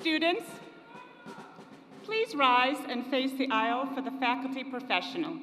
Students, please rise and face the aisle for the faculty professional.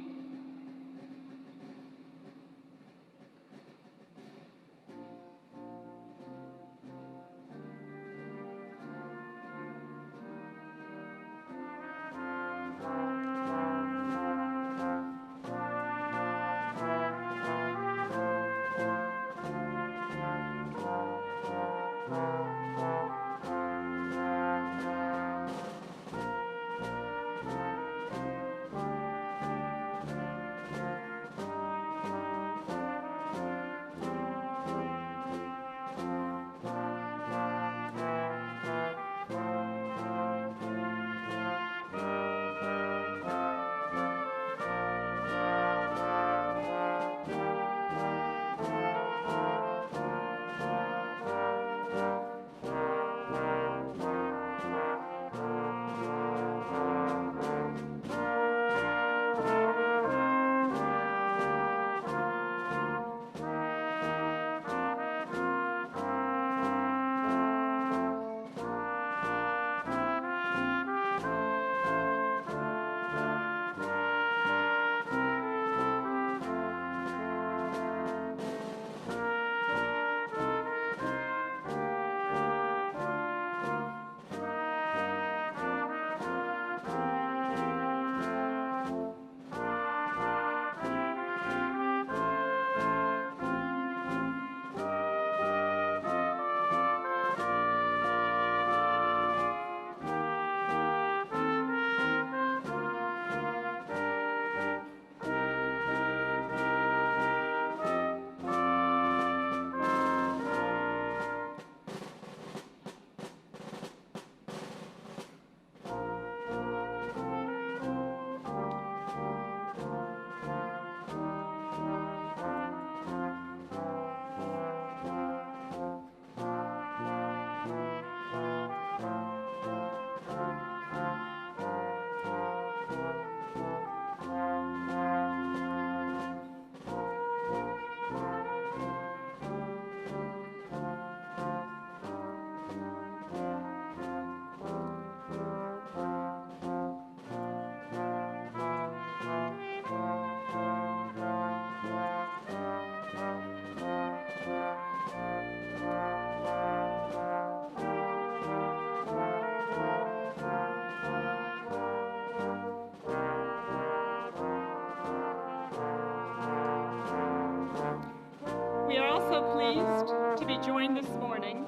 joined this morning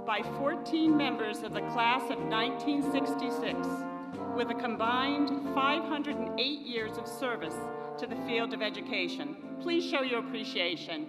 by 14 members of the class of 1966 with a combined 508 years of service to the field of education. Please show your appreciation.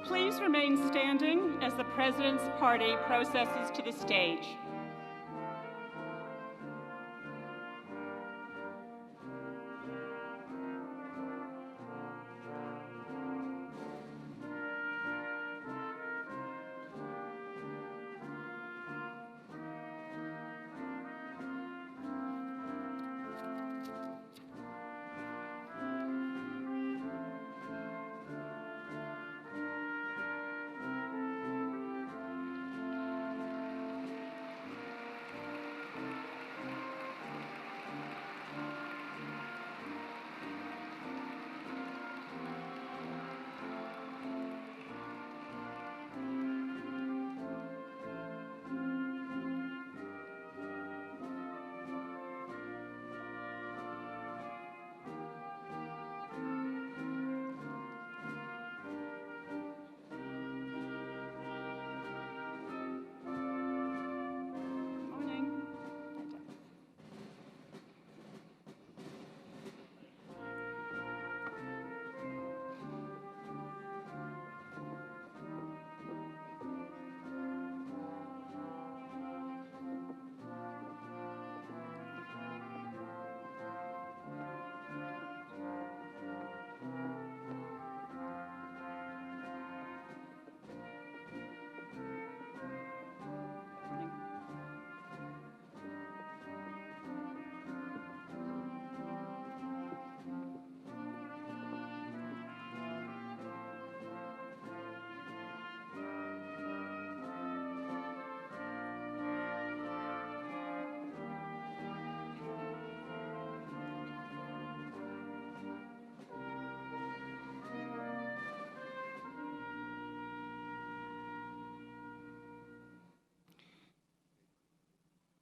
Please remain standing as the President's party processes to the stage.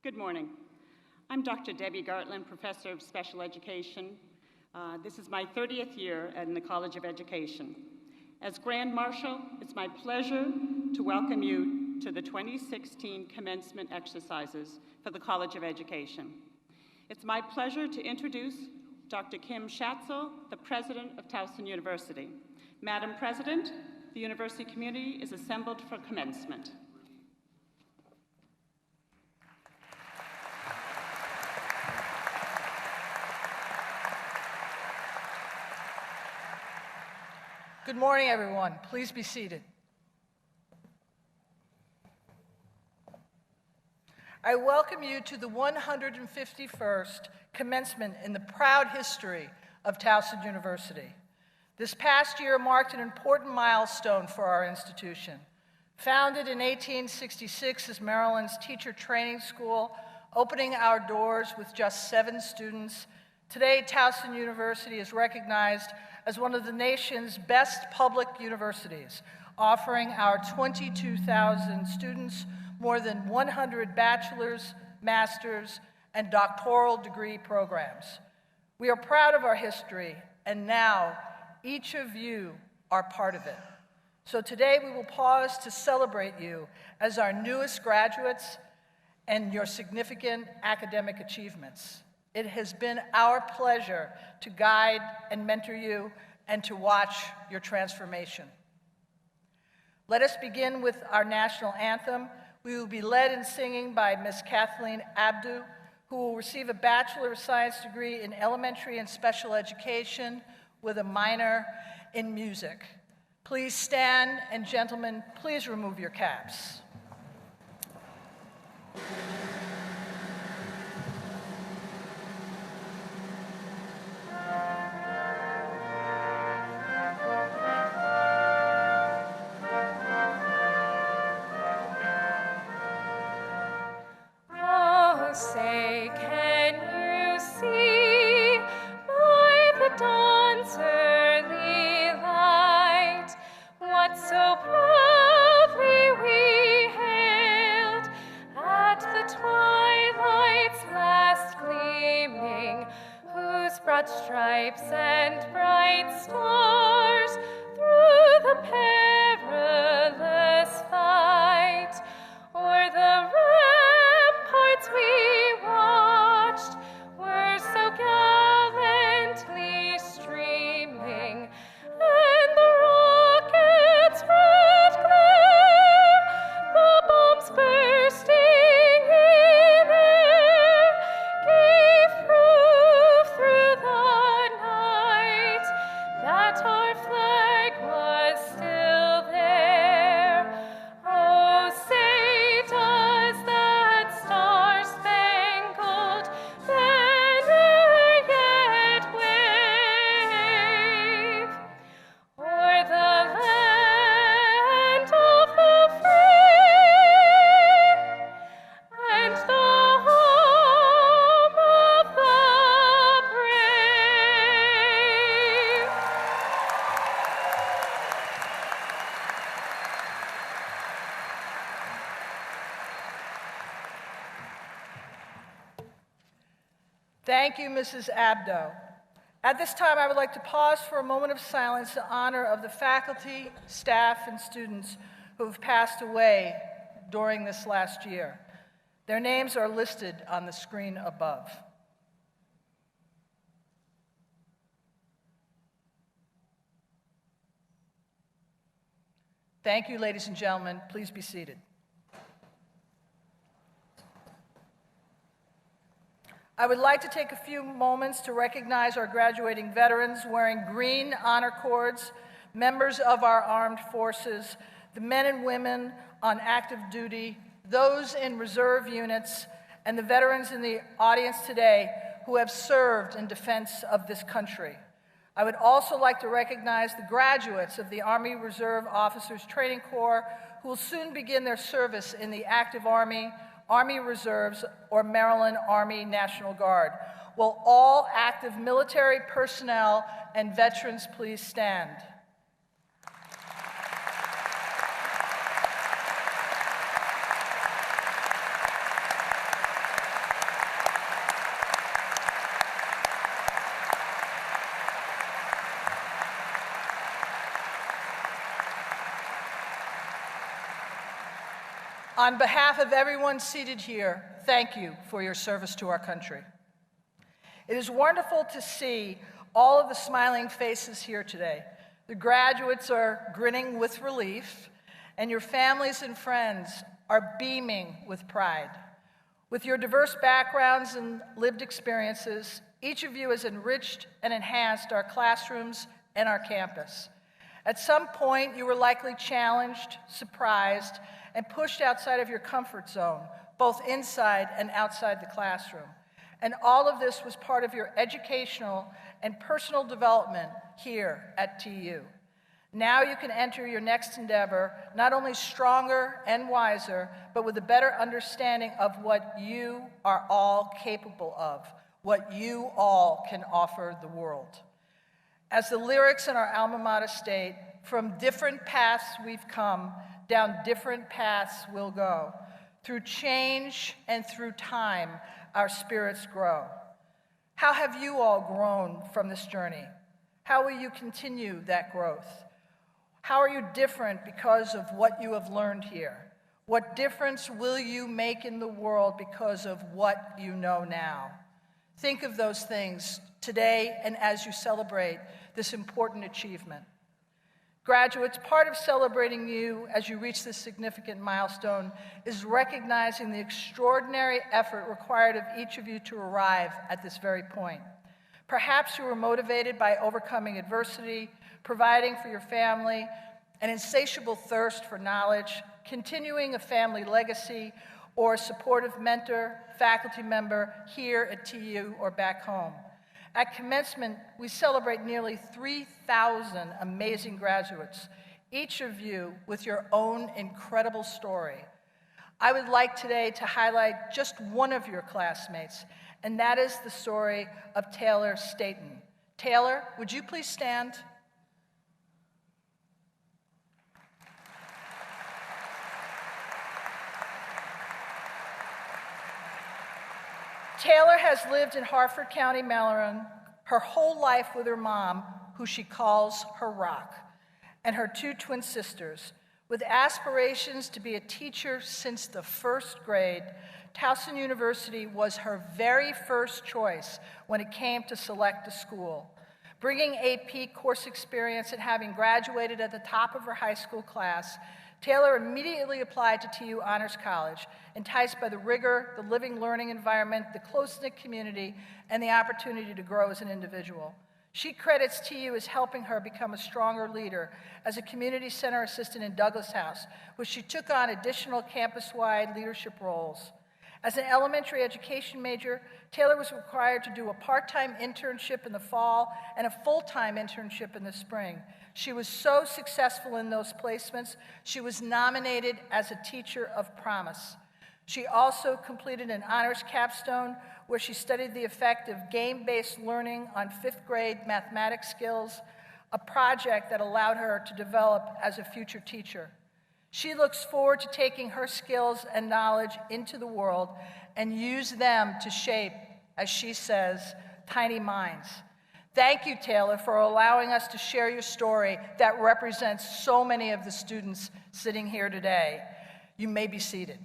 Good morning. I'm Dr. Debbie Gartland, Professor of Special Education. This is my 30th year in the College of Education. As Grand Marshal, it's my pleasure to welcome you to the 2016 commencement exercises for the College of Education. It's my pleasure to introduce Dr. Kim Schatzel, the President of Towson University. Madam President, the university community is assembled for commencement. Good morning, everyone. Please be seated. I welcome you to the 151st commencement in the proud history of Towson University. This past year marked an important milestone for our institution. Founded in 1866 as Maryland's teacher training school, opening our doors with just 7 students, today Towson University is recognized as one of the nation's best public universities, offering our 22,000 students more than 100 bachelor's, master's, and doctoral degree programs. We are proud of our history and now each of you are part of it. So today we will pause to celebrate you as our newest graduates and your significant academic achievements. It has been our pleasure to guide and mentor you and to watch your transformation. Let us begin with our national anthem. We will be led in singing by Ms. Kathleen Abdu, who will receive a Bachelor of Science degree in elementary and special education with a minor in music. Please stand, and gentlemen, please remove your caps. Oh, say, can you see by the dawn's early light what so proudly we hailed at the twilight's last gleaming, whose broad stripes and bright stars through the perilous fight o'er the ramparts we watched were so gallantly streaming, and the rockets' red glare, the bombs bursting in air, gave proof through the night that our flag was still there. Oh, say does that star-spangled banner yet wave o'er the land of the free and the home of the brave? Thank you, Mrs. Abdo. At this time, I would like to pause for a moment of silence in honor of the faculty, staff, and students who have passed away during this last year. Their names are listed on the screen above. Thank you, ladies and gentlemen. Please be seated. I would like to take a few moments to recognize our graduating veterans wearing green honor cords, members of our armed forces, the men and women on active duty, those in reserve units, and the veterans in the audience today who have served in defense of this country. I would also like to recognize the graduates of the Army Reserve Officers Training Corps who will soon begin their service in the active Army, Army Reserves, or Maryland Army National Guard. Will all active military personnel and veterans please stand? On behalf of everyone seated here, thank you for your service to our country. It is wonderful to see all of the smiling faces here today. The graduates are grinning with relief, and your families and friends are beaming with pride. With your diverse backgrounds and lived experiences, each of you has enriched and enhanced our classrooms and our campus. At some point, you were likely challenged, surprised, and pushed outside of your comfort zone, both inside and outside the classroom. And all of this was part of your educational and personal development here at TU. Now you can enter your next endeavor not only stronger and wiser, but with a better understanding of what you are all capable of, what you all can offer the world. As the lyrics in our alma mater state, from different paths we've come, down different paths we'll go. Through change and through time, our spirits grow. How have you all grown from this journey? How will you continue that growth? How are you different because of what you have learned here? What difference will you make in the world because of what you know now? Think of those things today and as you celebrate this important achievement. Graduates, part of celebrating you as you reach this significant milestone is recognizing the extraordinary effort required of each of you to arrive at this very point. Perhaps you were motivated by overcoming adversity, providing for your family, an insatiable thirst for knowledge, continuing a family legacy, or a supportive mentor, faculty member here at TU or back home. At commencement, we celebrate nearly 3,000 amazing graduates, each of you with your own incredible story. I would like today to highlight just one of your classmates, and that is the story of Taylor Staton. Taylor, would you please stand? Taylor has lived in Harford County, Maryland, her whole life with her mom, who she calls her rock, and her two twin sisters. With aspirations to be a teacher since the first grade, Towson University was her very first choice when it came to select a school. Bringing AP course experience and having graduated at the top of her high school class, Taylor immediately applied to TU Honors College, enticed by the rigor, the living learning environment, the close-knit community, and the opportunity to grow as an individual. She credits TU as helping her become a stronger leader as a community center assistant in Douglas House, where she took on additional campus-wide leadership roles. As an elementary education major, Taylor was required to do a part-time internship in the fall and a full-time internship in the spring. She was so successful in those placements, she was nominated as a Teacher of Promise. She also completed an honors capstone where she studied the effect of game-based learning on fifth grade mathematics skills, a project that allowed her to develop as a future teacher. She looks forward to taking her skills and knowledge into the world and use them to shape, as she says, tiny minds. Thank you, Taylor, for allowing us to share your story that represents so many of the students sitting here today. You may be seated.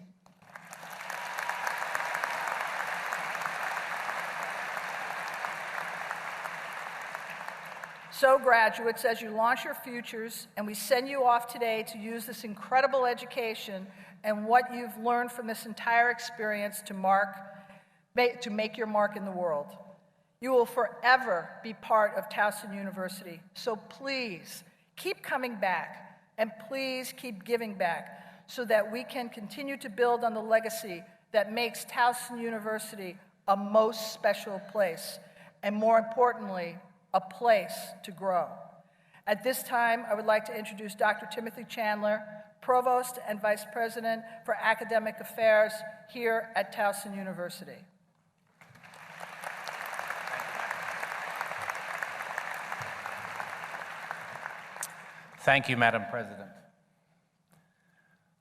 So, graduates, as you launch your futures, and we send you off today to use this incredible education and what you've learned from this entire experience to make your mark in the world. You will forever be part of Towson University, so please keep coming back, and please keep giving back so that we can continue to build on the legacy that makes Towson University a most special place, and more importantly, a place to grow. At this time, I would like to introduce Dr. Timothy Chandler, Provost and Vice President for Academic Affairs here at Towson University. Thank you, Madam President.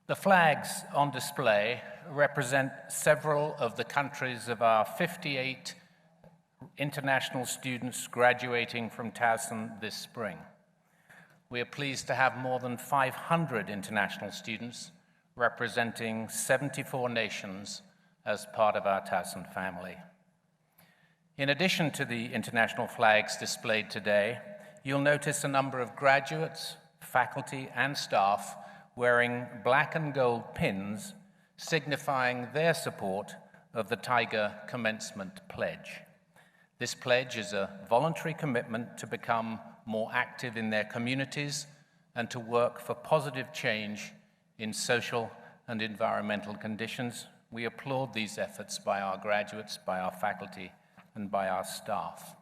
The flags on display represent several of the countries of our 58 international students graduating from Towson this spring. We are pleased to have more than 500 international students representing 74 nations as part of our Towson family. In addition to the international flags displayed today, you'll notice a number of graduates, faculty, and staff wearing black and gold pins signifying their support of the Tiger Commencement Pledge. This pledge is a voluntary commitment to become more active in their communities and to work for positive change in social and environmental conditions. We applaud these efforts by our graduates, by our faculty, and by our staff.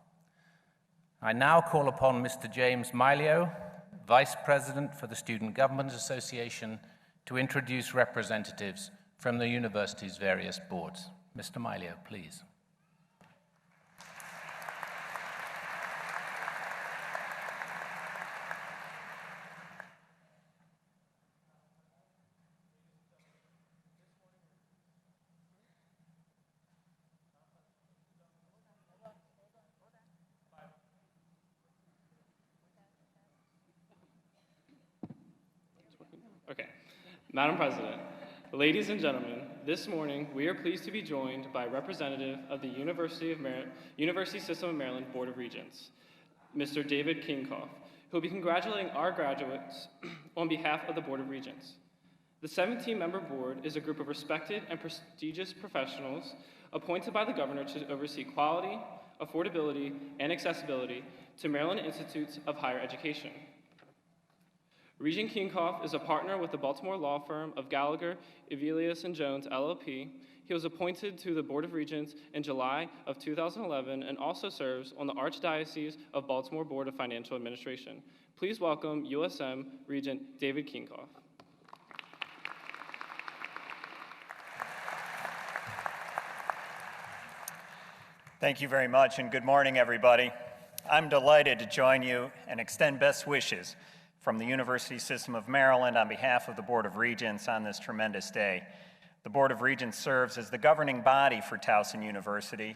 I now call upon Mr. James Milio, Vice President for the Student Government Association, to introduce representatives from the university's various boards. Mr. Milio, please. Okay. Madam President, ladies and gentlemen, this morning we are pleased to be joined by a representative of the University System of Maryland Board of Regents, Mr. David Kinkoff, who will be congratulating our graduates on behalf of the Board of Regents. The 17-member board is a group of respected and prestigious professionals appointed by the governor to oversee quality, affordability, and accessibility to Maryland Institutes of Higher Education. Regent Kinkoff is a partner with the Baltimore law firm of Gallagher, Evelius & Jones, LLP. He was appointed to the Board of Regents in July of 2011 and also serves on the Archdiocese of Baltimore Board of Financial Administration. Please welcome USM Regent David Kinkoff. Thank you very much, and good morning, everybody. I'm delighted to join you and extend best wishes from the University System of Maryland on behalf of the Board of Regents on this tremendous day. The Board of Regents serves as the governing body for Towson University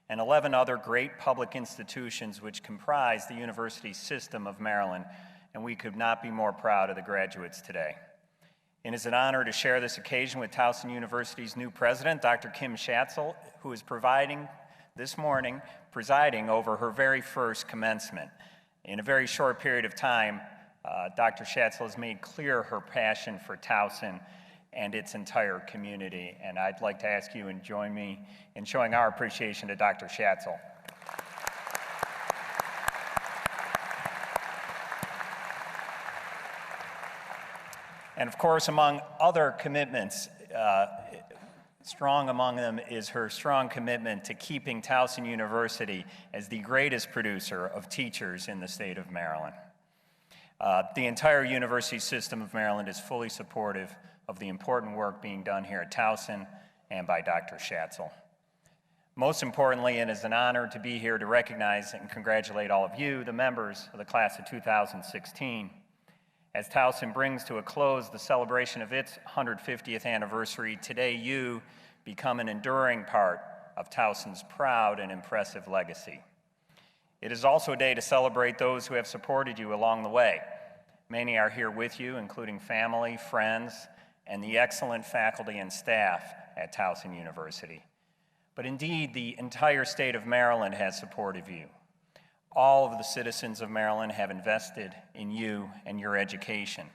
and 11 other great public institutions which comprise the University System of Maryland, and we could not be more proud of the graduates today. It is an honor to share this occasion with Towson University's new president, Dr. Kim Schatzel, who is this morning presiding over her very first commencement. In a very short period of time, Dr. Schatzel has made clear her passion for Towson and its entire community, and I'd like to ask you to join me in showing our appreciation to Dr. Schatzel. And of course, among other commitments, strong among them is her strong commitment to keeping Towson University as the greatest producer of teachers in the state of Maryland. The entire University System of Maryland is fully supportive of the important work being done here at Towson and by Dr. Schatzel. Most importantly, it is an honor to be here to recognize and congratulate all of you, the members of the class of 2016. As Towson brings to a close the celebration of its 150th anniversary, today you become an enduring part of Towson's proud and impressive legacy. It is also a day to celebrate those who have supported you along the way. Many are here with you, including family, friends, and the excellent faculty and staff at Towson University. But indeed, the entire state of Maryland has supported you. All of the citizens of Maryland have invested in you and your education.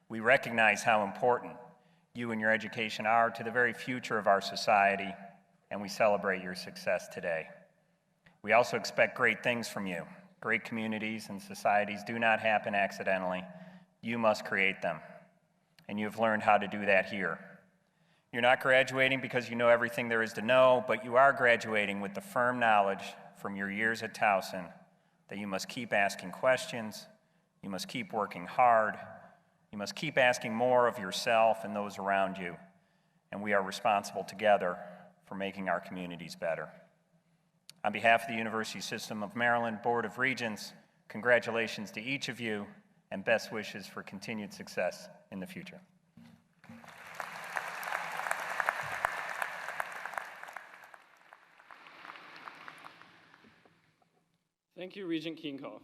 We recognize how important you and your education are to the very future of our society, and we celebrate your success today. We also expect great things from you. Great communities and societies do not happen accidentally. You must create them, and you've learned how to do that here. You're not graduating because you know everything there is to know, but you are graduating with the firm knowledge from your years at Towson that you must keep asking questions, you must keep working hard, you must keep asking more of yourself and those around you, and we are responsible together for making our communities better. On behalf of the University System of Maryland Board of Regents, congratulations to each of you and best wishes for continued success in the future. Thank you, Regent Kinkoff.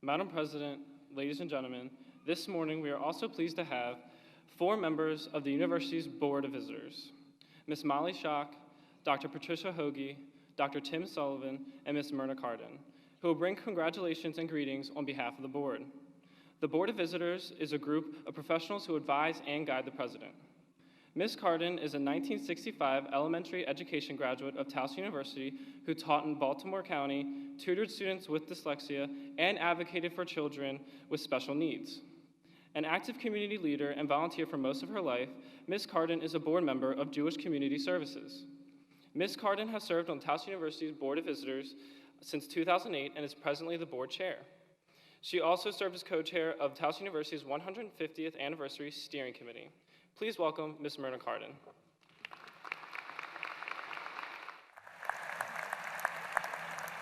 Madam President, ladies and gentlemen, this morning we are also pleased to have 4 members of the university's Board of Visitors, Ms. Molly Schock, Dr. Patricia Hoagie, Dr. Tim Sullivan, and Ms. Myrna Carden, who will bring congratulations and greetings on behalf of the board. The Board of Visitors is a group of professionals who advise and guide the president. Ms. Carden is a 1965 elementary education graduate of Towson University who taught in Baltimore County, tutored students with dyslexia, and advocated for children with special needs. An active community leader and volunteer for most of her life, Ms. Carden is a board member of Jewish Community Services. Ms. Carden has served on Towson University's Board of Visitors since 2008 and is presently the board chair. She also served as co-chair of Towson University's 150th Anniversary Steering Committee. Please welcome Ms. Myrna Carden.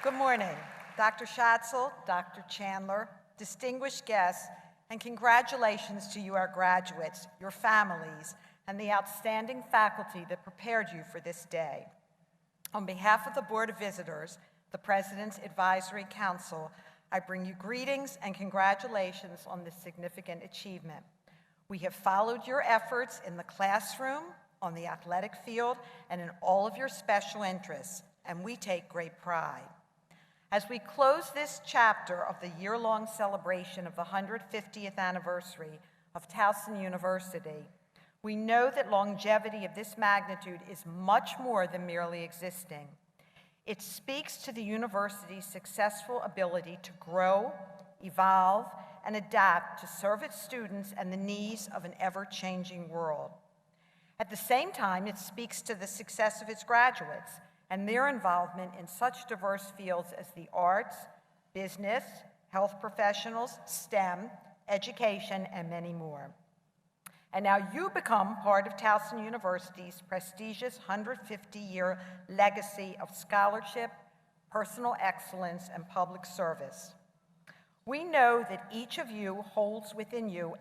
Good morning, Dr. Schatzel, Dr. Chandler, distinguished guests, and congratulations to you, our graduates, your families, and the outstanding faculty that prepared you for this day. On behalf of the Board of Visitors, the President's Advisory Council, I bring you greetings and congratulations on this significant achievement. We have followed your efforts in the classroom, on the athletic field, and in all of your special interests, and we take great pride. As we close this chapter of the year-long celebration of the 150th anniversary of Towson University, we know that longevity of this magnitude is much more than merely existing. It speaks to the university's successful ability to grow, evolve, and adapt to serve its students and the needs of an ever-changing world. At the same time, it speaks to the success of its graduates and their involvement in such diverse fields as the arts, business, health professionals, STEM, education, and many more. And now you become part of Towson University's prestigious 150-year legacy of scholarship, personal excellence, and public service. We know that each of you holds within you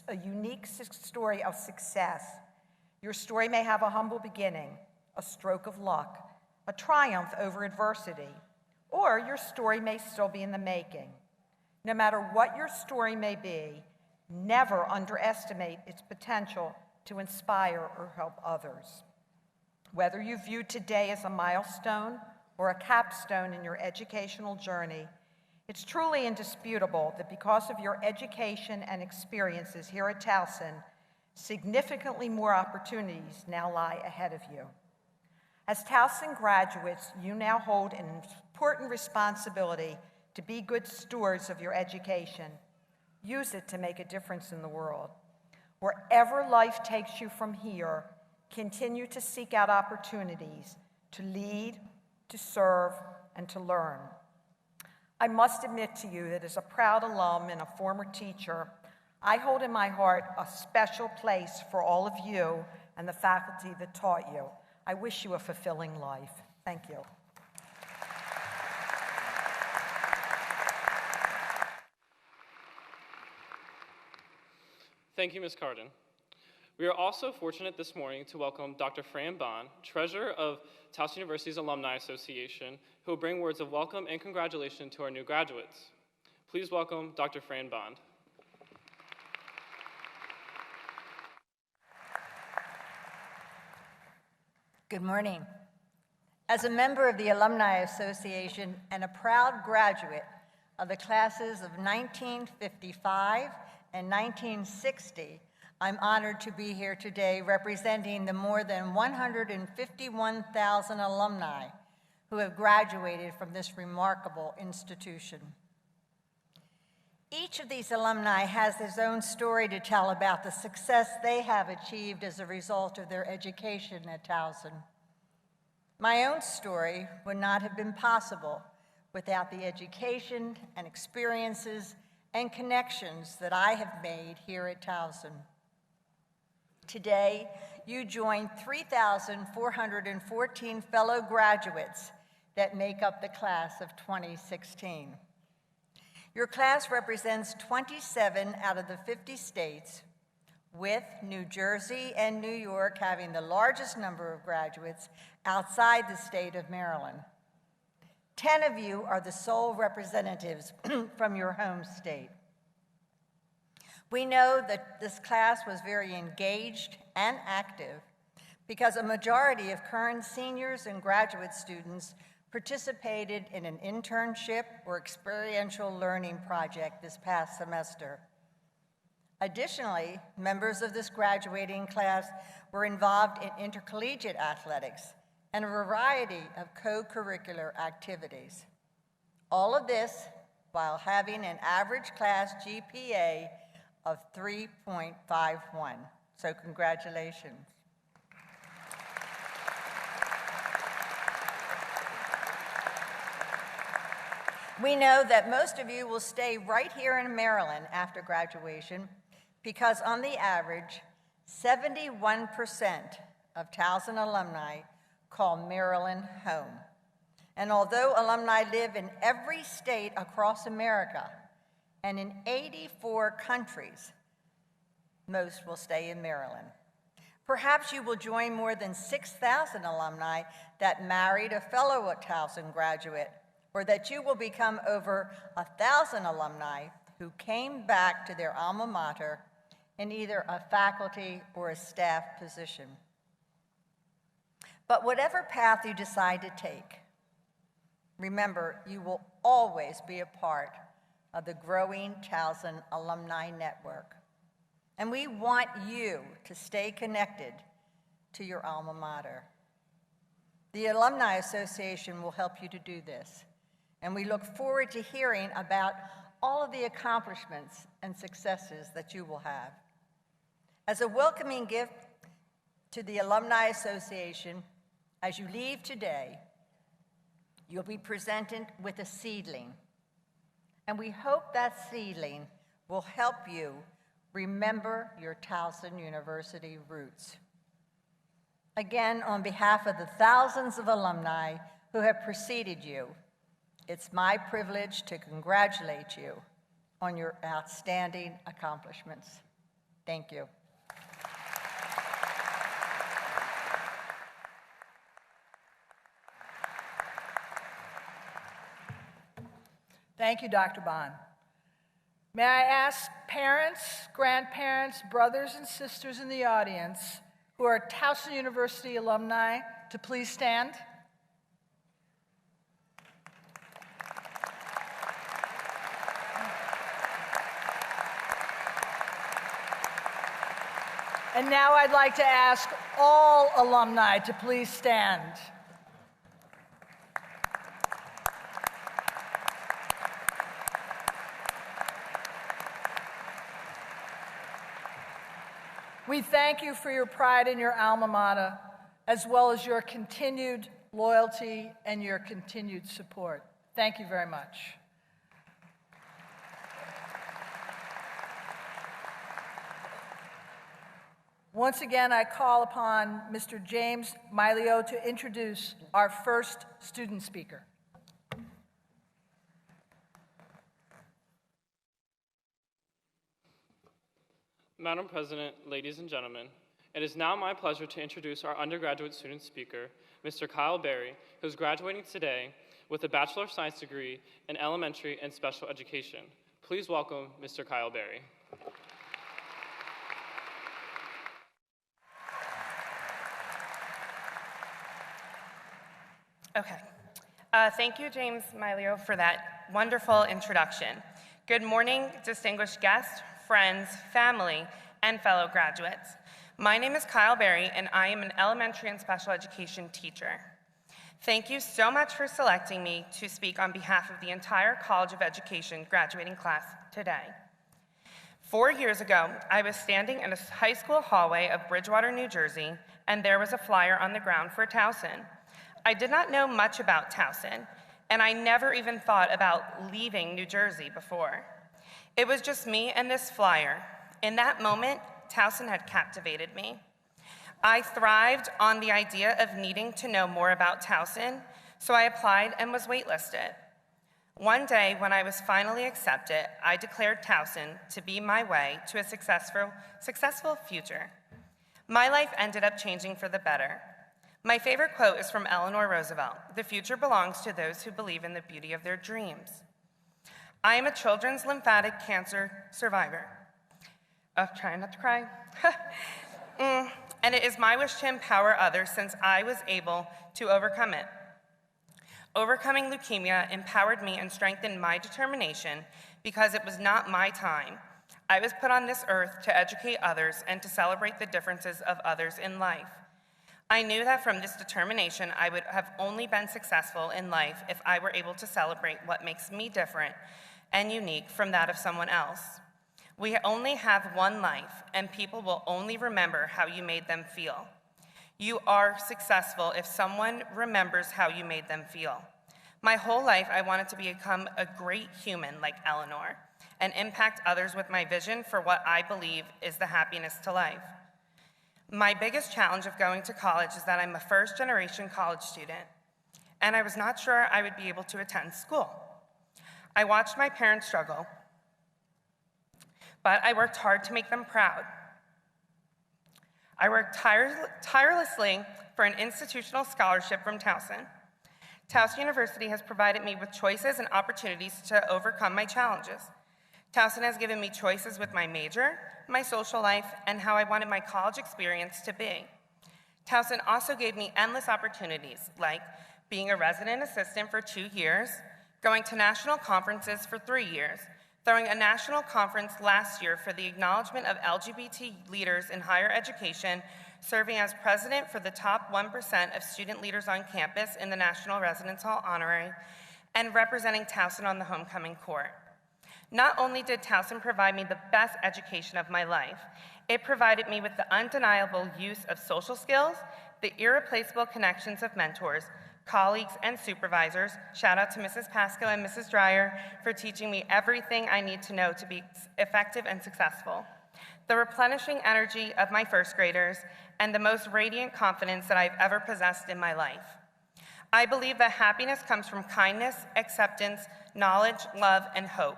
a unique story of success. Your story may have a humble beginning, a stroke of luck, a triumph over adversity, or your story may still be in the making. No matter what your story may be, never underestimate its potential to inspire or help others. Whether you view today as a milestone or a capstone in your educational journey, it's truly indisputable that because of your education and experiences here at Towson, significantly more opportunities now lie ahead of you. As Towson graduates, you now hold an important responsibility to be good stewards of your education. Use it to make a difference in the world. Wherever life takes you from here, continue to seek out opportunities to lead, to serve, and to learn. I must admit to you that as a proud alum and a former teacher, I hold in my heart a special place for all of you and the faculty that taught you. I wish you a fulfilling life. Thank you. Thank you, Ms. Carden. We are also fortunate this morning to welcome Dr. Fran Bond, Treasurer of Towson University's Alumni Association, who will bring words of welcome and congratulations to our new graduates. Please welcome Dr. Fran Bond. Good morning. As a member of the Alumni Association and a proud graduate of the classes of 1955 and 1960, I'm honored to be here today representing the more than 151,000 alumni who have graduated from this remarkable institution. Each of these alumni has his own story to tell about the success they have achieved as a result of their education at Towson. My own story would not have been possible without the education and experiences and connections that I have made here at Towson. Today, you join 3,414 fellow graduates that make up the class of 2016. Your class represents 27 out of the 50 states, with New Jersey and New York having the largest number of graduates outside the state of Maryland. 10 of you are the sole representatives from your home state. We know that this class was very engaged and active because a majority of current seniors and graduate students participated in an internship or experiential learning project this past semester. Additionally, members of this graduating class were involved in intercollegiate athletics and a variety of co-curricular activities. All of this while having an average class GPA of 3.51. So congratulations. We know that most of you will stay right here in Maryland after graduation because on the average, 71% of Towson alumni call Maryland home. And although alumni live in every state across America and in 84 countries, most will stay in Maryland. Perhaps you will join more than 6,000 alumni that married a fellow Towson graduate, or that you will become over 1,000 alumni who came back to their alma mater in either a faculty or a staff position. But whatever path you decide to take, remember, you will always be a part of the growing Towson Alumni Network. And we want you to stay connected to your alma mater. The Alumni Association will help you to do this, and we look forward to hearing about all of the accomplishments and successes that you will have. As a welcoming gift to the Alumni Association, as you leave today, you'll be presented with a seedling. And we hope that seedling will help you remember your Towson University roots. Again, on behalf of the thousands of alumni who have preceded you, it's my privilege to congratulate you on your outstanding accomplishments. Thank you. Thank you, Dr. Bond. May I ask parents, grandparents, brothers and sisters in the audience who are Towson University alumni to please stand? And now I'd like to ask all alumni to please stand. We thank you for your pride in your alma mater, as well as your continued loyalty and your continued support. Thank you very much. Once again, I call upon Mr. James Milio to introduce our first student speaker. Madam President, ladies and gentlemen, it is now my pleasure to introduce our undergraduate student speaker, Mr. Kyle Berry, who is graduating today with a Bachelor of Science degree in Elementary and Special Education. Please welcome Mr. Kyle Berry. Okay. Thank you, James Milio, for that wonderful introduction. Good morning, distinguished guests, friends, family, and fellow graduates. My name is Kyle Berry, and I am an elementary and special education teacher. Thank you so much for selecting me to speak on behalf of the entire College of Education graduating class today. 4 years ago, I was standing in a high school hallway of Bridgewater, New Jersey, and there was a flyer on the ground for Towson. I did not know much about Towson, and I never even thought about leaving New Jersey before. It was just me and this flyer. In that moment, Towson had captivated me. I thrived on the idea of needing to know more about Towson, so I applied and was waitlisted. One day, when I was finally accepted, I declared Towson to be my way to a successful future. My life ended up changing for the better. My favorite quote is from Eleanor Roosevelt: "The future belongs to those who believe in the beauty of their dreams." I am a children's lymphatic cancer survivor. Trying not to cry. And it is my wish to empower others since I was able to overcome it. Overcoming leukemia empowered me and strengthened my determination because it was not my time. I was put on this earth to educate others and to celebrate the differences of others in life. I knew that from this determination, I would have only been successful in life if I were able to celebrate what makes me different and unique from that of someone else. We only have one life, and people will only remember how you made them feel. You are successful if someone remembers how you made them feel. My whole life, I wanted to become a great human like Eleanor and impact others with my vision for what I believe is the happiness to life. My biggest challenge of going to college is that I'm a first-generation college student, and I was not sure I would be able to attend school. I watched my parents struggle, but I worked hard to make them proud. I worked tirelessly for an institutional scholarship from Towson. Towson University has provided me with choices and opportunities to overcome my challenges. Towson has given me choices with my major, my social life, and how I wanted my college experience to be. Towson also gave me endless opportunities, like being a resident assistant for 2 years, going to national conferences for 3 years, throwing a national conference last year for the acknowledgement of LGBT leaders in higher education, serving as president for the top 1% of student leaders on campus in the National Residence Hall Honorary, and representing Towson on the homecoming court. Not only did Towson provide me the best education of my life, it provided me with the undeniable use of social skills, the irreplaceable connections of mentors, colleagues, and supervisors. Shout out to Mrs. Pasco and Mrs. Dreyer for teaching me everything I need to know to be effective and successful. The replenishing energy of my first graders, and the most radiant confidence that I've ever possessed in my life. I believe that happiness comes from kindness, acceptance, knowledge, love, and hope.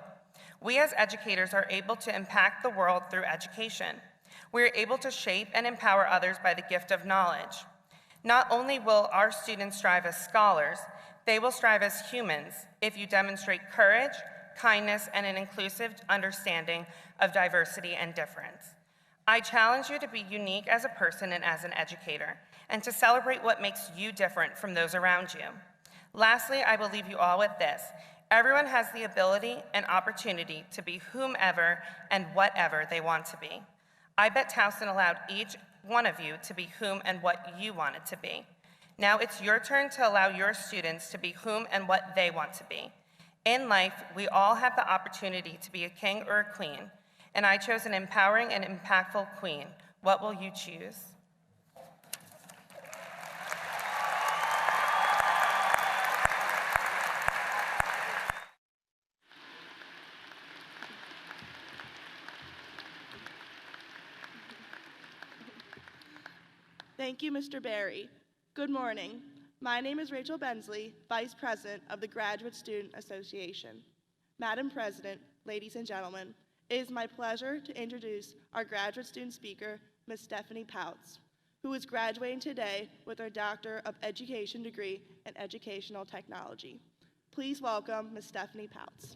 We as educators are able to impact the world through education. We are able to shape and empower others by the gift of knowledge. Not only will our students strive as scholars, they will strive as humans if you demonstrate courage, kindness, and an inclusive understanding of diversity and difference. I challenge you to be unique as a person and as an educator, and to celebrate what makes you different from those around you. Lastly, I will leave you all with this. Everyone has the ability and opportunity to be whomever and whatever they want to be. I bet Towson allowed each one of you to be whom and what you wanted to be. Now it's your turn to allow your students to be whom and what they want to be. In life, we all have the opportunity to be a king or a queen, and I chose an empowering and impactful queen. What will you choose? Thank you, Mr. Barry. Good morning. My name is Rachel Bensley, Vice President of the Graduate Student Association. Madam President, ladies and gentlemen, it is my pleasure to introduce our graduate student speaker, Ms. Stephanie Pouts, who is graduating today with her Doctor of Education degree in Educational Technology. Please welcome Ms. Stephanie Pouts.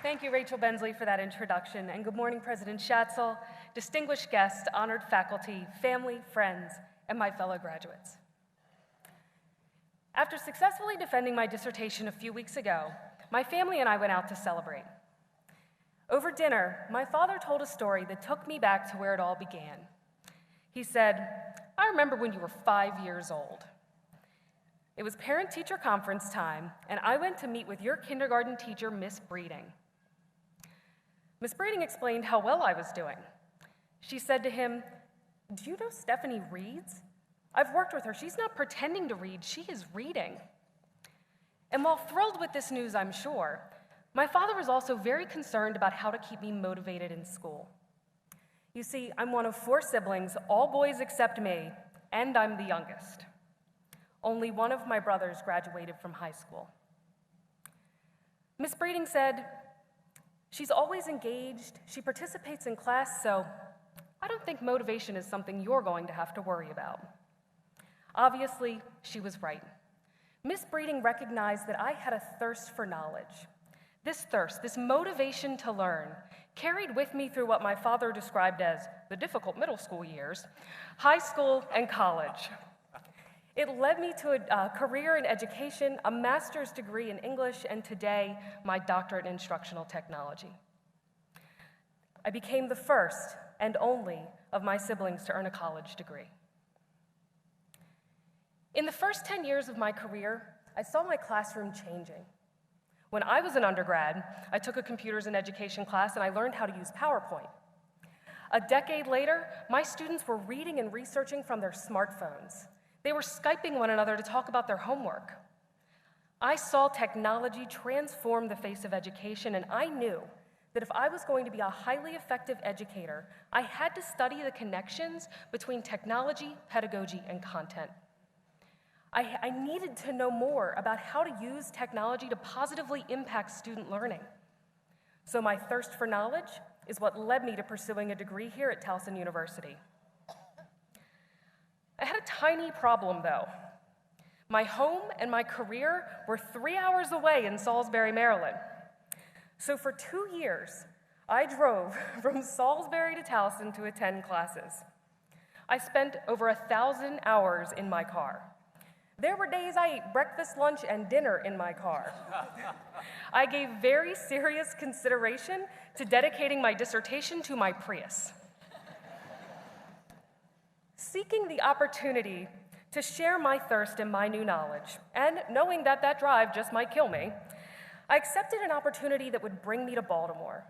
Thank you, Rachel Bensley, for that introduction, and good morning, President Schatzel, distinguished guests, honored faculty, family, friends, and my fellow graduates. After successfully defending my dissertation a few weeks ago, my family and I went out to celebrate. Over dinner, my father told a story that took me back to where it all began. He said, "I remember when you were 5 years old. It was parent-teacher conference time, and I went to meet with your kindergarten teacher, Miss Breeding. Miss Breeding explained how well I was doing. She said to him, 'Do you know Stephanie reads? I've worked with her. She's not pretending to read. She is reading.' And while thrilled with this news, I'm sure, my father was also very concerned about how to keep me motivated in school. You see, I'm one of 4 siblings, all boys except me, and I'm the youngest. Only one of my brothers graduated from high school. Miss Breeding said, 'She's always engaged, she participates in class, so I don't think motivation is something you're going to have to worry about.' Obviously, she was right. Miss Breeding recognized that I had a thirst for knowledge. This thirst, this motivation to learn, carried with me through what my father described as the difficult middle school years, high school, and college. It led me to a career in education, a master's degree in English, and today, my doctorate in instructional technology. I became the first and only of my siblings to earn a college degree. In the first 10 years of my career, I saw my classroom changing. When I was an undergrad, I took a computers and education class and I learned how to use PowerPoint. A decade later, my students were reading and researching from their smartphones. They were Skyping one another to talk about their homework. I saw technology transform the face of education, and I knew that if I was going to be a highly effective educator, I had to study the connections between technology, pedagogy, and content. I needed to know more about how to use technology to positively impact student learning. So my thirst for knowledge is what led me to pursuing a degree here at Towson University. I had a tiny problem, though. My home and my career were 3 hours away in Salisbury, Maryland. So for 2 years, I drove from Salisbury to Towson to attend classes. I spent over 1,000 hours in my car. There were days I ate breakfast, lunch, and dinner in my car. I gave very serious consideration to dedicating my dissertation to my Prius. Seeking the opportunity to share my thirst and my new knowledge, and knowing that that drive just might kill me, I accepted an opportunity that would bring me to Baltimore.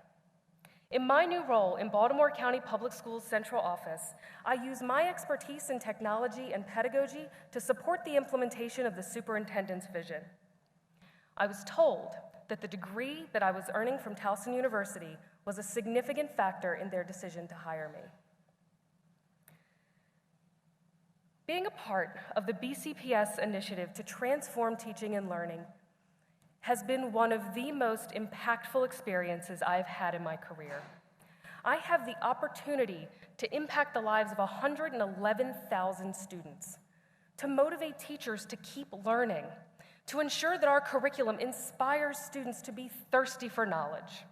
In my new role in Baltimore County Public Schools Central Office, I use my expertise in technology and pedagogy to support the implementation of the superintendent's vision. I was told that the degree that I was earning from Towson University was a significant factor in their decision to hire me. Being a part of the BCPS initiative to transform teaching and learning has been one of the most impactful experiences I've had in my career. I have the opportunity to impact the lives of 111,000 students, to motivate teachers to keep learning, to ensure that our curriculum inspires students to be thirsty for knowledge.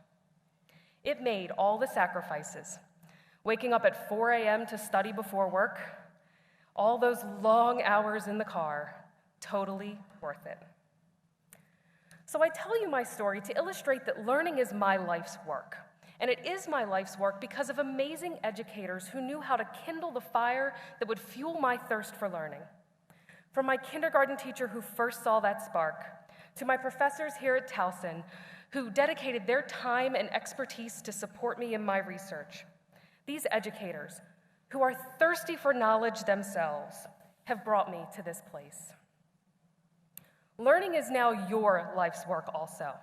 It made all the sacrifices, waking up at 4 a.m. to study before work, all those long hours in the car, totally worth it. So I tell you my story to illustrate that learning is my life's work. And it is my life's work because of amazing educators who knew how to kindle the fire that would fuel my thirst for learning. From my kindergarten teacher who first saw that spark, to my professors here at Towson who dedicated their time and expertise to support me in my research. These educators, who are thirsty for knowledge themselves, have brought me to this place. Learning is now your life's work also.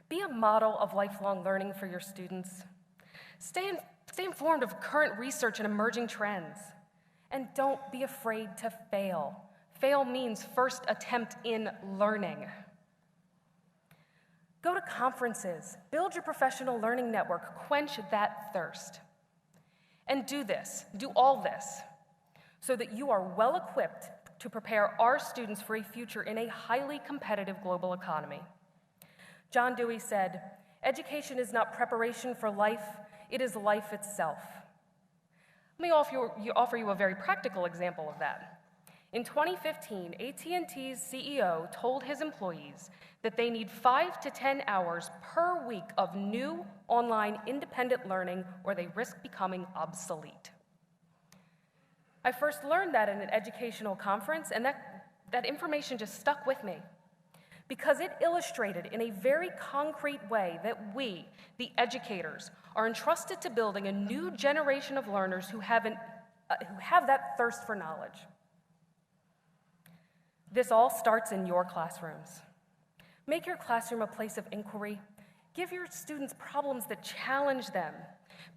Be a model of lifelong learning for your students. Stay informed of current research and emerging trends. And don't be afraid to fail. Fail means first attempt in learning. Go to conferences, build your professional learning network, quench that thirst. And do all this, so that you are well equipped to prepare our students for a future in a highly competitive global economy. John Dewey said, "Education is not preparation for life, it is life itself." Let me offer you a very practical example of that. In 2015, AT&T's CEO told his employees that they need 5 to 10 hours per week of new online independent learning or they risk becoming obsolete. I first learned that in an educational conference, and that information just stuck with me because it illustrated in a very concrete way that we, the educators, are entrusted to building a new generation of learners who have that thirst for knowledge. This all starts in your classrooms. Make your classroom a place of inquiry. Give your students problems that challenge them.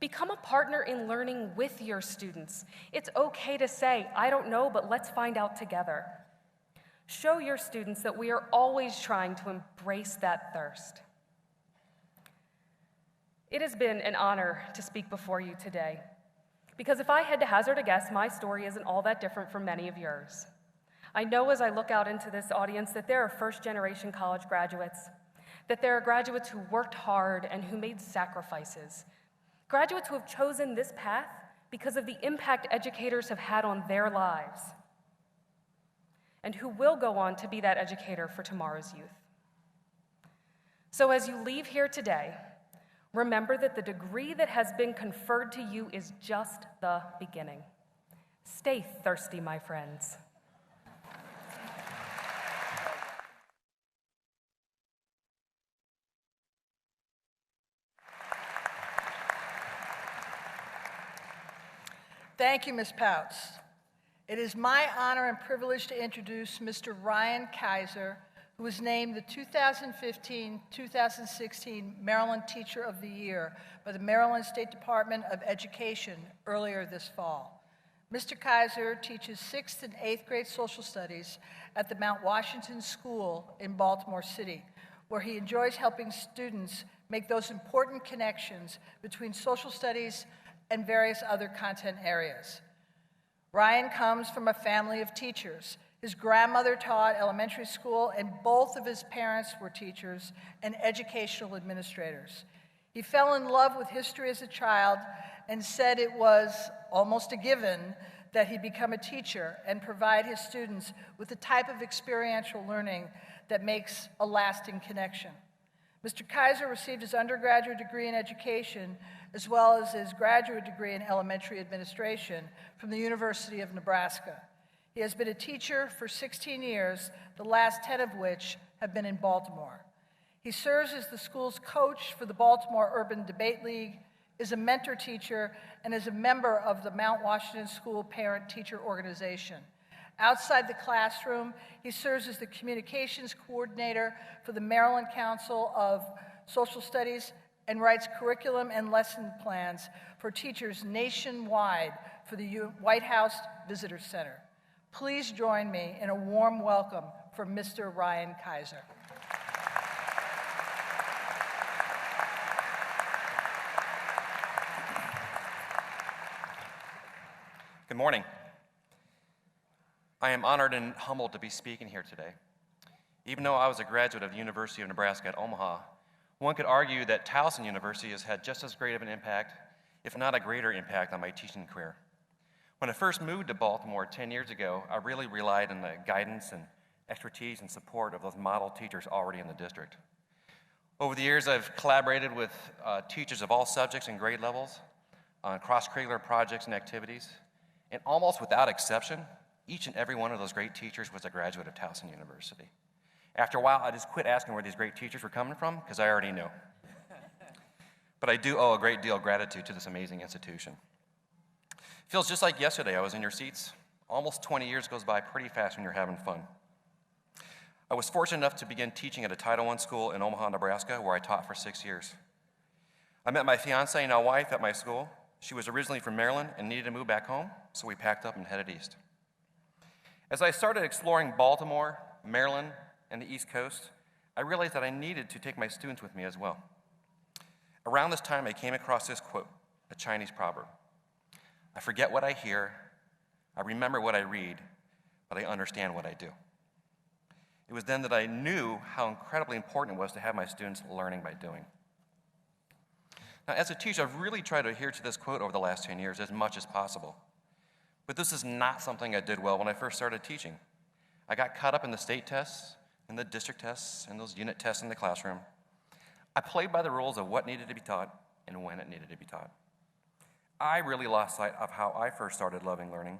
Become a partner in learning with your students. It's okay to say, "I don't know, but let's find out together." Show your students that we are always trying to embrace that thirst. It has been an honor to speak before you today, because if I had to hazard a guess, my story isn't all that different from many of yours. I know as I look out into this audience that there are first-generation college graduates, that there are graduates who worked hard and who made sacrifices, graduates who have chosen this path because of the impact educators have had on their lives, and who will go on to be that educator for tomorrow's youth. So as you leave here today, remember that the degree that has been conferred to you is just the beginning. Stay thirsty, my friends. Thank you, Ms. Pouts. It is my honor and privilege to introduce Mr. Ryan Kaiser, who was named the 2015-2016 Maryland Teacher of the Year by the Maryland State Department of Education earlier this fall. Mr. Kaiser teaches 6th and 8th grade social studies at the Mount Washington School in Baltimore City, where he enjoys helping students make those important connections between social studies and various other content areas. Ryan comes from a family of teachers. His grandmother taught elementary school, and both of his parents were teachers and educational administrators. He fell in love with history as a child and said it was almost a given that he become a teacher and provide his students with the type of experiential learning that makes a lasting connection. Mr. Kaiser received his undergraduate degree in education as well as his graduate degree in elementary administration from the University of Nebraska. He has been a teacher for 16 years, the last 10 of which have been in Baltimore. He serves as the school's coach for the Baltimore Urban Debate League, is a mentor teacher, and is a member of the Mount Washington School Parent-Teacher Organization. Outside the classroom, he serves as the communications coordinator for the Maryland Council of Social Studies and writes curriculum and lesson plans for teachers nationwide for the White House Visitor Center. Please join me in a warm welcome for Mr. Ryan Kaiser. Good morning. I am honored and humbled to be speaking here today. Even though I was a graduate of the University of Nebraska at Omaha, one could argue that Towson University has had just as great of an impact, if not a greater impact, on my teaching career. When I first moved to Baltimore 10 years ago, I really relied on the guidance and expertise and support of those model teachers already in the district. Over the years, I've collaborated with teachers of all subjects and grade levels on cross-curricular projects and activities, and almost without exception, each and every one of those great teachers was a graduate of Towson University. After a while, I just quit asking where these great teachers were coming from, because I already knew. But I do owe a great deal of gratitude to this amazing institution. It feels just like yesterday I was in your seats. Almost 20 years goes by pretty fast when you're having fun. I was fortunate enough to begin teaching at a Title I school in Omaha, Nebraska, where I taught for 6 years. I met my fiancée, now wife, at my school. She was originally from Maryland and needed to move back home, so we packed up and headed east. As I started exploring Baltimore, Maryland, and the East Coast, I realized that I needed to take my students with me as well. Around this time, I came across this quote, a Chinese proverb. I forget what I hear, I remember what I read, but I understand what I do. It was then that I knew how incredibly important it was to have my students learning by doing. Now, as a teacher, I've really tried to adhere to this quote over the last 10 years as much as possible. But this is not something I did well when I first started teaching. I got caught up in the state tests, and the district tests, and those unit tests in the classroom. I played by the rules of what needed to be taught and when it needed to be taught. I really lost sight of how I first started loving learning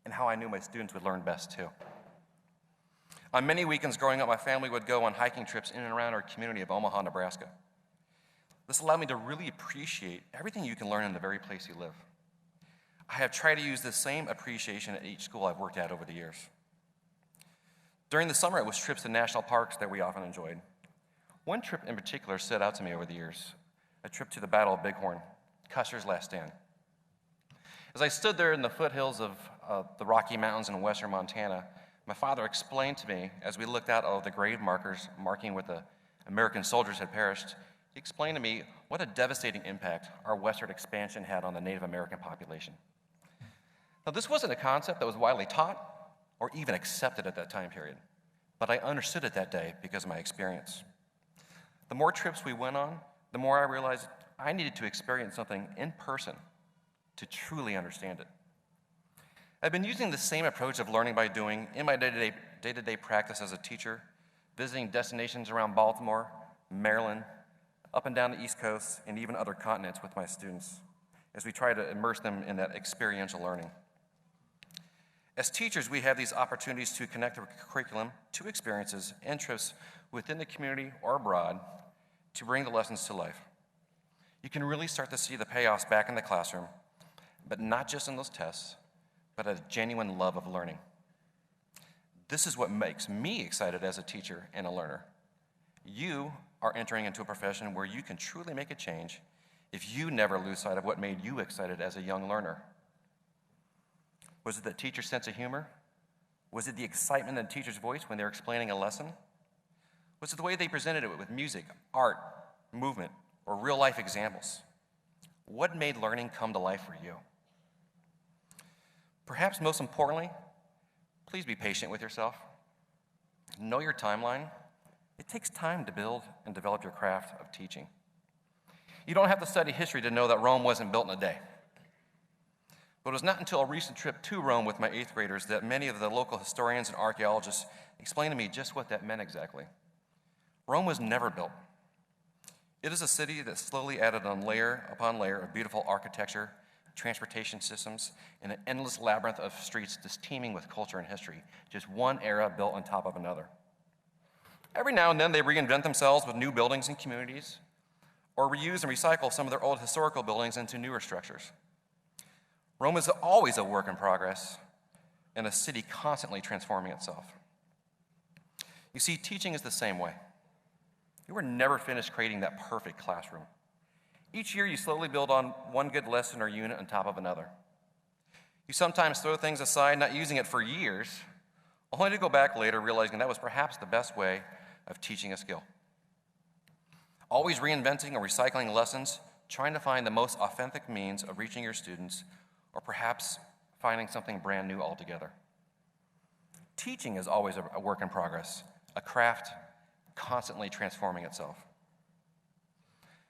and how I knew my students would learn best too. On many weekends growing up, my family would go on hiking trips in and around our community of Omaha, Nebraska. This allowed me to really appreciate everything you can learn in the very place you live. I have tried to use the same appreciation at each school I've worked at over the years. During the summer, it was trips to national parks that we often enjoyed. One trip in particular stood out to me over the years, a trip to the Battle of Bighorn, Custer's last stand. As I stood there in the foothills of the Rocky Mountains in western Montana, my father explained to me, as we looked out of the grave markers marking where the American soldiers had perished, he explained to me what a devastating impact our westward expansion had on the Native American population. Now, this wasn't a concept that was widely taught or even accepted at that time period, but I understood it that day because of my experience. The more trips we went on, the more I realized I needed to experience something in person to truly understand it. I've been using the same approach of learning by doing in my day-to-day practice as a teacher, visiting destinations around Baltimore, Maryland, up and down the East Coast, and even other continents with my students, as we try to immerse them in that experiential learning. As teachers, we have these opportunities to connect our curriculum to experiences and trips within the community or abroad to bring the lessons to life. You can really start to see the payoffs back in the classroom, but not just in those tests, but a genuine love of learning. This is what makes me excited as a teacher and a learner. You are entering into a profession where you can truly make a change if you never lose sight of what made you excited as a young learner. Was it the teacher's sense of humor? Was it the excitement in the teacher's voice when they were explaining a lesson? Was it the way they presented it with music, art, movement, or real-life examples? What made learning come to life for you? Perhaps most importantly, Please be patient with yourself. Know your timeline. It takes time to build and develop your craft of teaching. You don't have to study history to know that Rome wasn't built in a day. But it was not until a recent trip to Rome with my 8th graders that many of the local historians and archaeologists explained to me just what that meant exactly. Rome was never built. It is a city that slowly added on layer upon layer of beautiful architecture, transportation systems, and an endless labyrinth of streets just teeming with culture and history, just one era built on top of another. Every now and then they reinvent themselves with new buildings and communities, or reuse and recycle some of their old historical buildings into newer structures. Rome is always a work in progress, and a city constantly transforming itself. You see, teaching is the same way. You are never finished creating that perfect classroom. Each year you slowly build on one good lesson or unit on top of another. You sometimes throw things aside, not using it for years, only to go back later realizing that was perhaps the best way of teaching a skill. Always reinventing or recycling lessons, trying to find the most authentic means of reaching your students, or perhaps finding something brand new altogether. Teaching is always a work in progress, a craft constantly transforming itself.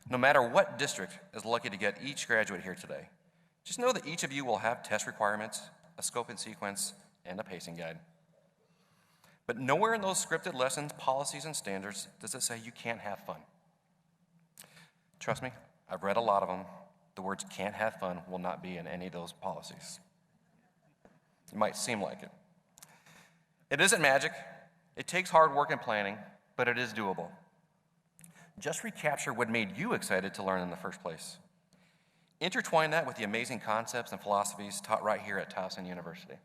No matter what district is lucky to get each graduate here today, just know that each of you will have test requirements, a scope and sequence, and a pacing guide. But nowhere in those scripted lessons, policies, and standards does it say you can't have fun. Trust me, I've read a lot of them. The words "can't have fun" will not be in any of those policies. It might seem like it. It isn't magic. It takes hard work and planning, but it is doable. Just recapture what made you excited to learn in the first place. Intertwine that with the amazing concepts and philosophies taught right here at Towson University.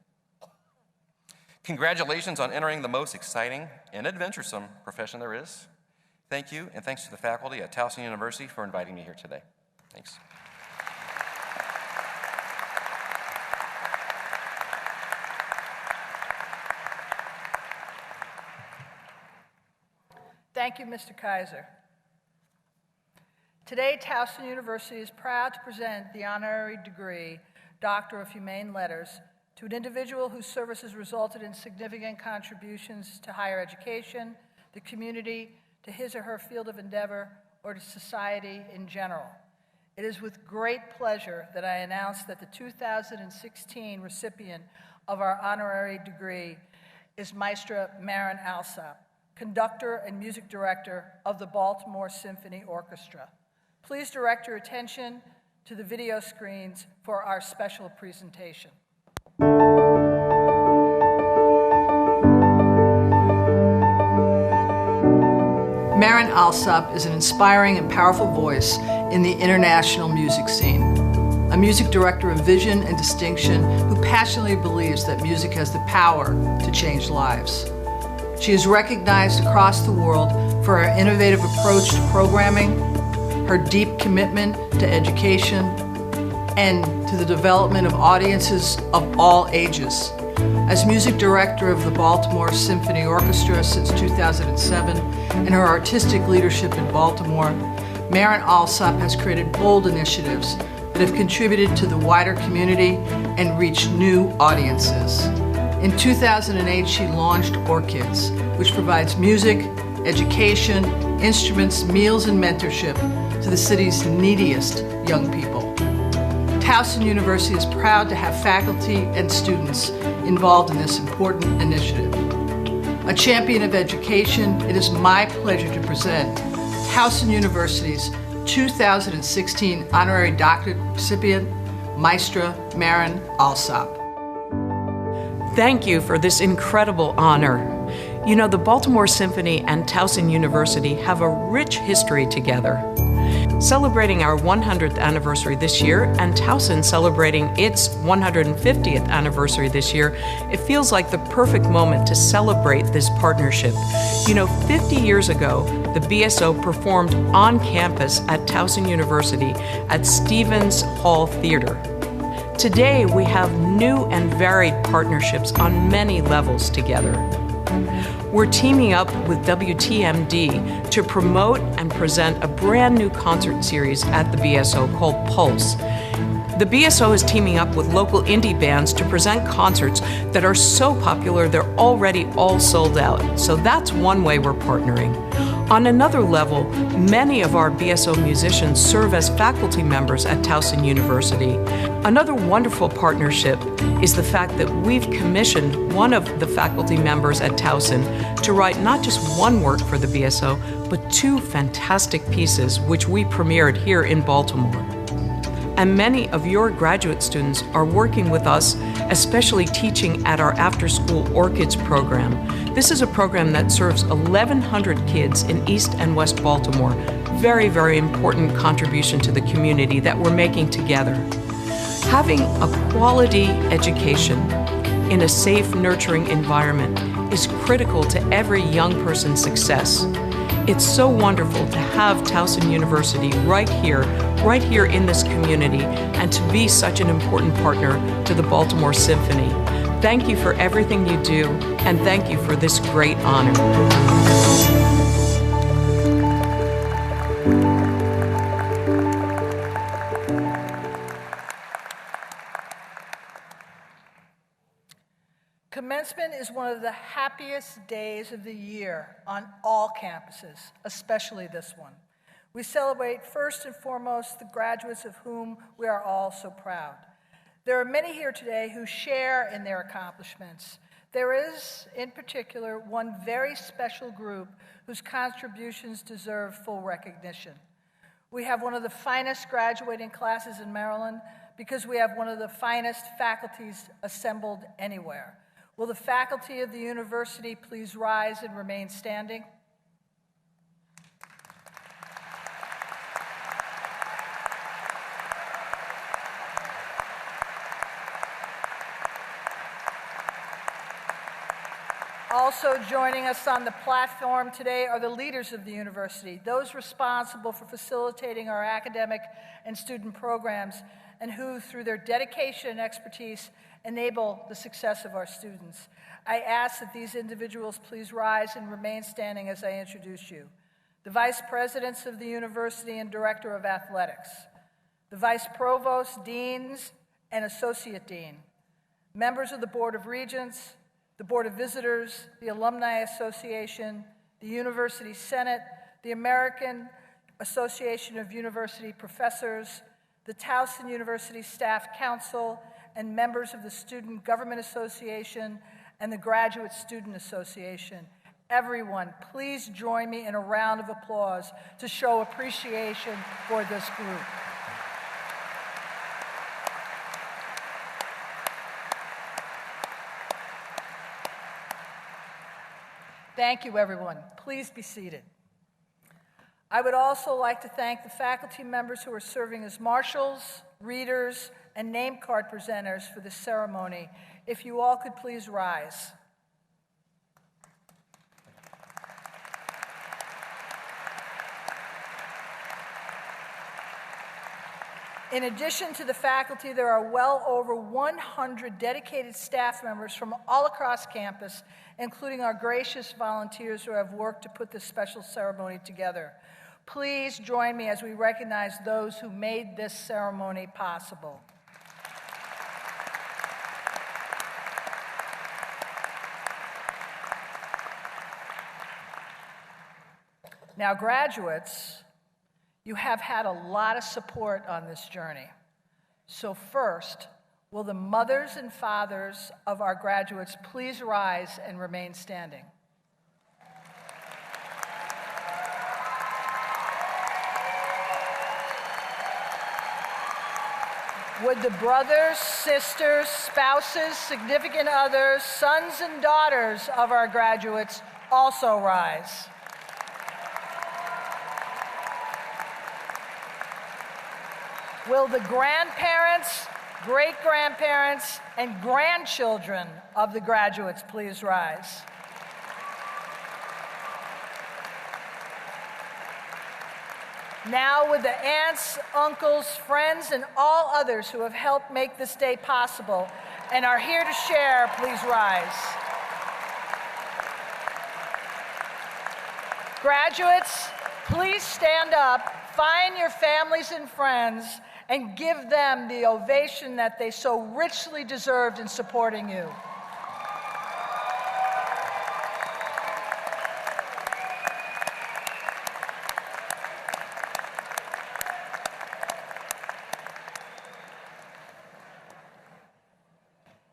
Congratulations on entering the most exciting and adventuresome profession there is. Thank you, and thanks to the faculty at Towson University for inviting me here today. Thanks. Thank you, Mr. Kaiser. Today, Towson University is proud to present the honorary degree, Doctor of Humane Letters, to an individual whose services resulted in significant contributions to higher education, the community, to his or her field of endeavor, or to society in general. It is with great pleasure that I announce that the 2016 recipient of our honorary degree is Maestra Maren Alsop, conductor and music director of the Baltimore Symphony Orchestra. Please direct your attention to the video screens for our special presentation. Maren Alsop is an inspiring and powerful voice in the international music scene. A music director of vision and distinction who passionately believes that music has the power to change lives. She is recognized across the world for her innovative approach to programming, her deep commitment to education, and to the development of audiences of all ages. As music director of the Baltimore Symphony Orchestra since 2007, and her artistic leadership in Baltimore, Maren Alsop has created bold initiatives that have contributed to the wider community and reached new audiences. In 2008, she launched Orchids, which provides music, education, instruments, meals, and mentorship to the city's neediest young people. Towson University is proud to have faculty and students involved in this important initiative. A champion of education, it is my pleasure to present Towson University's 2016 honorary doctorate recipient, Maestra Maren Alsop. Thank you for this incredible honor. You know, the Baltimore Symphony and Towson University have a rich history together. Celebrating our 100th anniversary this year and Towson celebrating its 150th anniversary this year, it feels like the perfect moment to celebrate this partnership. You know, 50 years ago, the BSO performed on campus at Towson University at Stevens Hall Theater. Today, we have new and varied partnerships on many levels together. We're teaming up with WTMD to promote and present a brand new concert series at the BSO called Pulse. The BSO is teaming up with local indie bands to present concerts that are so popular they're already all sold out. So that's one way we're partnering. On another level, many of our BSO musicians serve as faculty members at Towson University. Another wonderful partnership is the fact that we've commissioned one of the faculty members at Towson to write not just one work for the BSO, but 2 fantastic pieces which we premiered here in Baltimore. And many of your graduate students are working with us, especially teaching at our after-school Orchids program. This is a program that serves 1,100 kids in East and West Baltimore. Very, very important contribution to the community that we're making together. Having a quality education in a safe, nurturing environment is critical to every young person's success. It's so wonderful to have Towson University right here in this community, and to be such an important partner to the Baltimore Symphony. Thank you for everything you do, and thank you for this great honor. Commencement is one of the happiest days of the year on all campuses, especially this one. We celebrate first and foremost the graduates of whom we are all so proud. There are many here today who share in their accomplishments. There is, in particular, one very special group whose contributions deserve full recognition. We have one of the finest graduating classes in Maryland because we have one of the finest faculties assembled anywhere. Will the faculty of the university please rise and remain standing? Also joining us on the platform today are the leaders of the university, those responsible for facilitating our academic and student programs, and who, through their dedication and expertise, enable the success of our students. I ask that these individuals please rise and remain standing as I introduce you. The vice presidents of the university and director of athletics, the vice provost, deans, and associate dean, members of the board of regents, the Board of Visitors, the Alumni Association, the University Senate, the American Association of University Professors, the Towson University Staff Council, and members of the Student Government Association and the Graduate Student Association. Everyone, please join me in a round of applause to show appreciation for this group. Thank you, everyone. Please be seated. I would also like to thank the faculty members who are serving as marshals, readers, and name card presenters for this ceremony. If you all could please rise. In addition to the faculty, there are well over 100 dedicated staff members from all across campus, including our gracious volunteers who have worked to put this special ceremony together. Please join me as we recognize those who made this ceremony possible. Now, graduates, you have had a lot of support on this journey. So first, will the mothers and fathers of our graduates please rise and remain standing? Would the brothers, sisters, spouses, significant others, sons and daughters of our graduates also rise? Will the grandparents, great-grandparents, and grandchildren of the graduates please rise? Now, with the aunts, uncles, friends, and all others who have helped make this day possible and are here to share, please rise. Graduates, please stand up, find your families and friends, and give them the ovation that they so richly deserved in supporting you.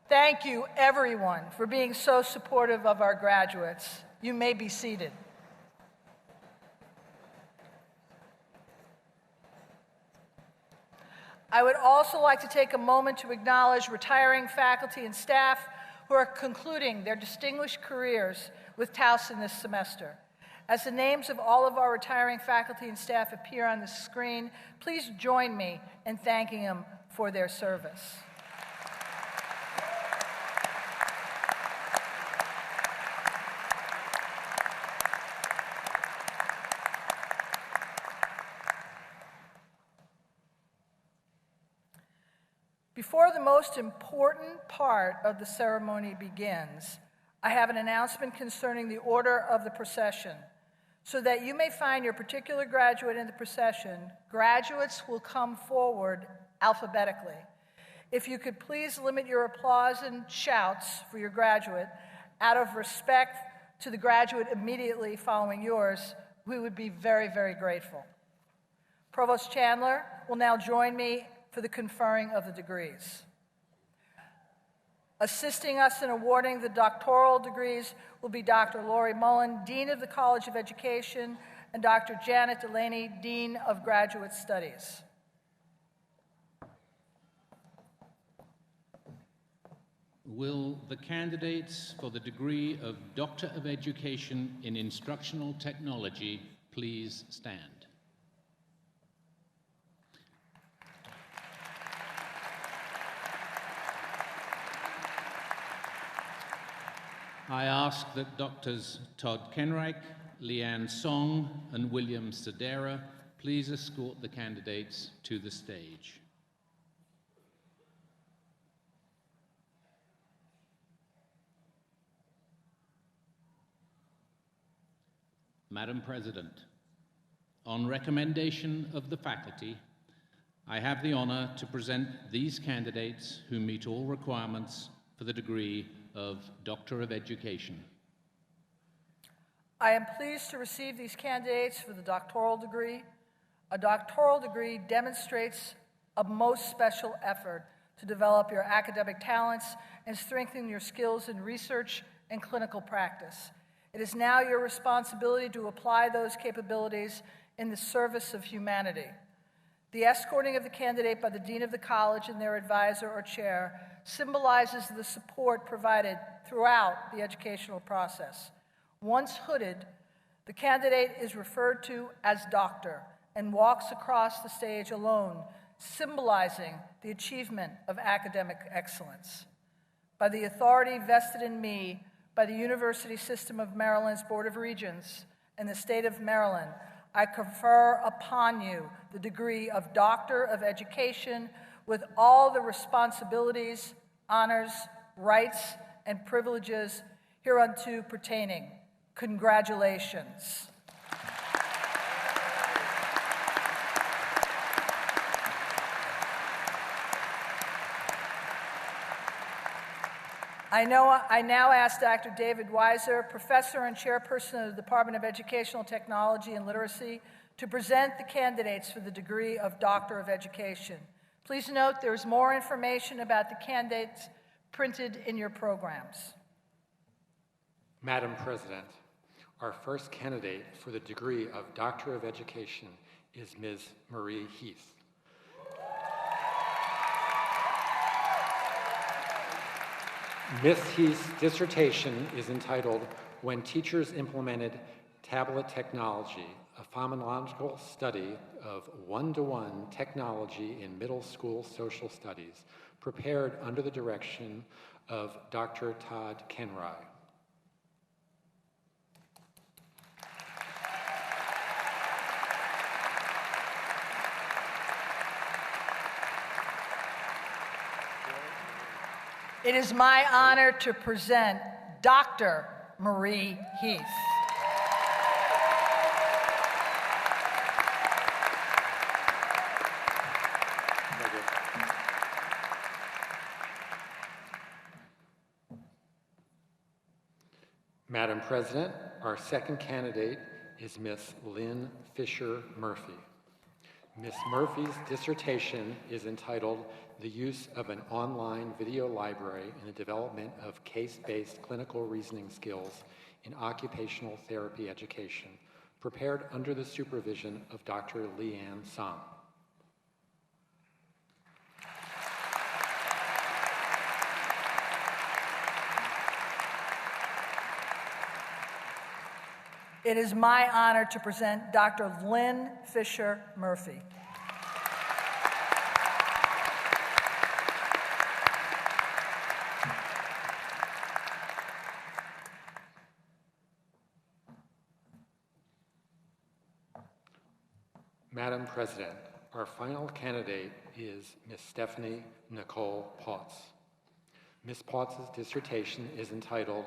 Thank you, everyone, for being so supportive of our graduates. You may be seated. I would also like to take a moment to acknowledge retiring faculty and staff who are concluding their distinguished careers with Towson this semester. As the names of all of our retiring faculty and staff appear on the screen, please join me in thanking them for their service. Before the most important part of the ceremony begins, I have an announcement concerning the order of the procession. So that you may find your particular graduate in the procession, graduates will come forward alphabetically. If you could please limit your applause and shouts for your graduate out of respect to the graduate immediately following yours, we would be very, very grateful. Provost Chandler will now join me for the conferring of the degrees. Assisting us in awarding the doctoral degrees will be Dr. Lori Mullen, Dean of the College of Education, and Dr. Janet Delaney, Dean of Graduate Studies. Will the candidates for the degree of Doctor of Education in Instructional Technology please stand? I ask that Doctors Todd Kenreich, Leanne Song, and William Sedera please escort the candidates to the stage. Madam President, on recommendation of the faculty, I have the honor to present these candidates who meet all requirements for the degree of Doctor of Education. I am pleased to receive these candidates for the doctoral degree. A doctoral degree demonstrates a most special effort to develop your academic talents and strengthen your skills in research and clinical practice. It is now your responsibility to apply those capabilities in the service of humanity. The escorting of the candidate by the dean of the college and their advisor or chair symbolizes the support provided throughout the educational process. Once hooded, the candidate is referred to as doctor and walks across the stage alone, symbolizing the achievement of academic excellence. By the authority vested in me by the University System of Maryland's Board of Regents and the state of Maryland, I confer upon you the degree of Doctor of Education with all the responsibilities, honors, rights, and privileges hereunto pertaining. Congratulations. I now ask Dr. David Weiser, Professor and Chairperson of the Department of Educational Technology and Literacy, to present the candidates for the degree of Doctor of Education. Please note there is more information about the candidates printed in your programs. Madam President, our first candidate for the degree of Doctor of Education is Ms. Marie Heath. Ms. Heath's dissertation is entitled When Teachers Implemented Tablet Technology, a phenomenological study of one-to-one technology in middle school social studies, prepared under the direction of Dr. Todd Kenreich. It is my honor to present Dr. Marie Heath. Madam President, our second candidate is Ms. Lynn Fisher Murphy. Ms. Murphy's dissertation is entitled "The Use of an Online Video Library in the Development of Case-Based Clinical Reasoning Skills in Occupational Therapy Education," prepared under the supervision of Dr. Leanne Song. It is my honor to present Dr. Lynn Fisher Murphy. Madam President, our final candidate is Ms. Stephanie Nicole Potts. Ms. Potts' dissertation is entitled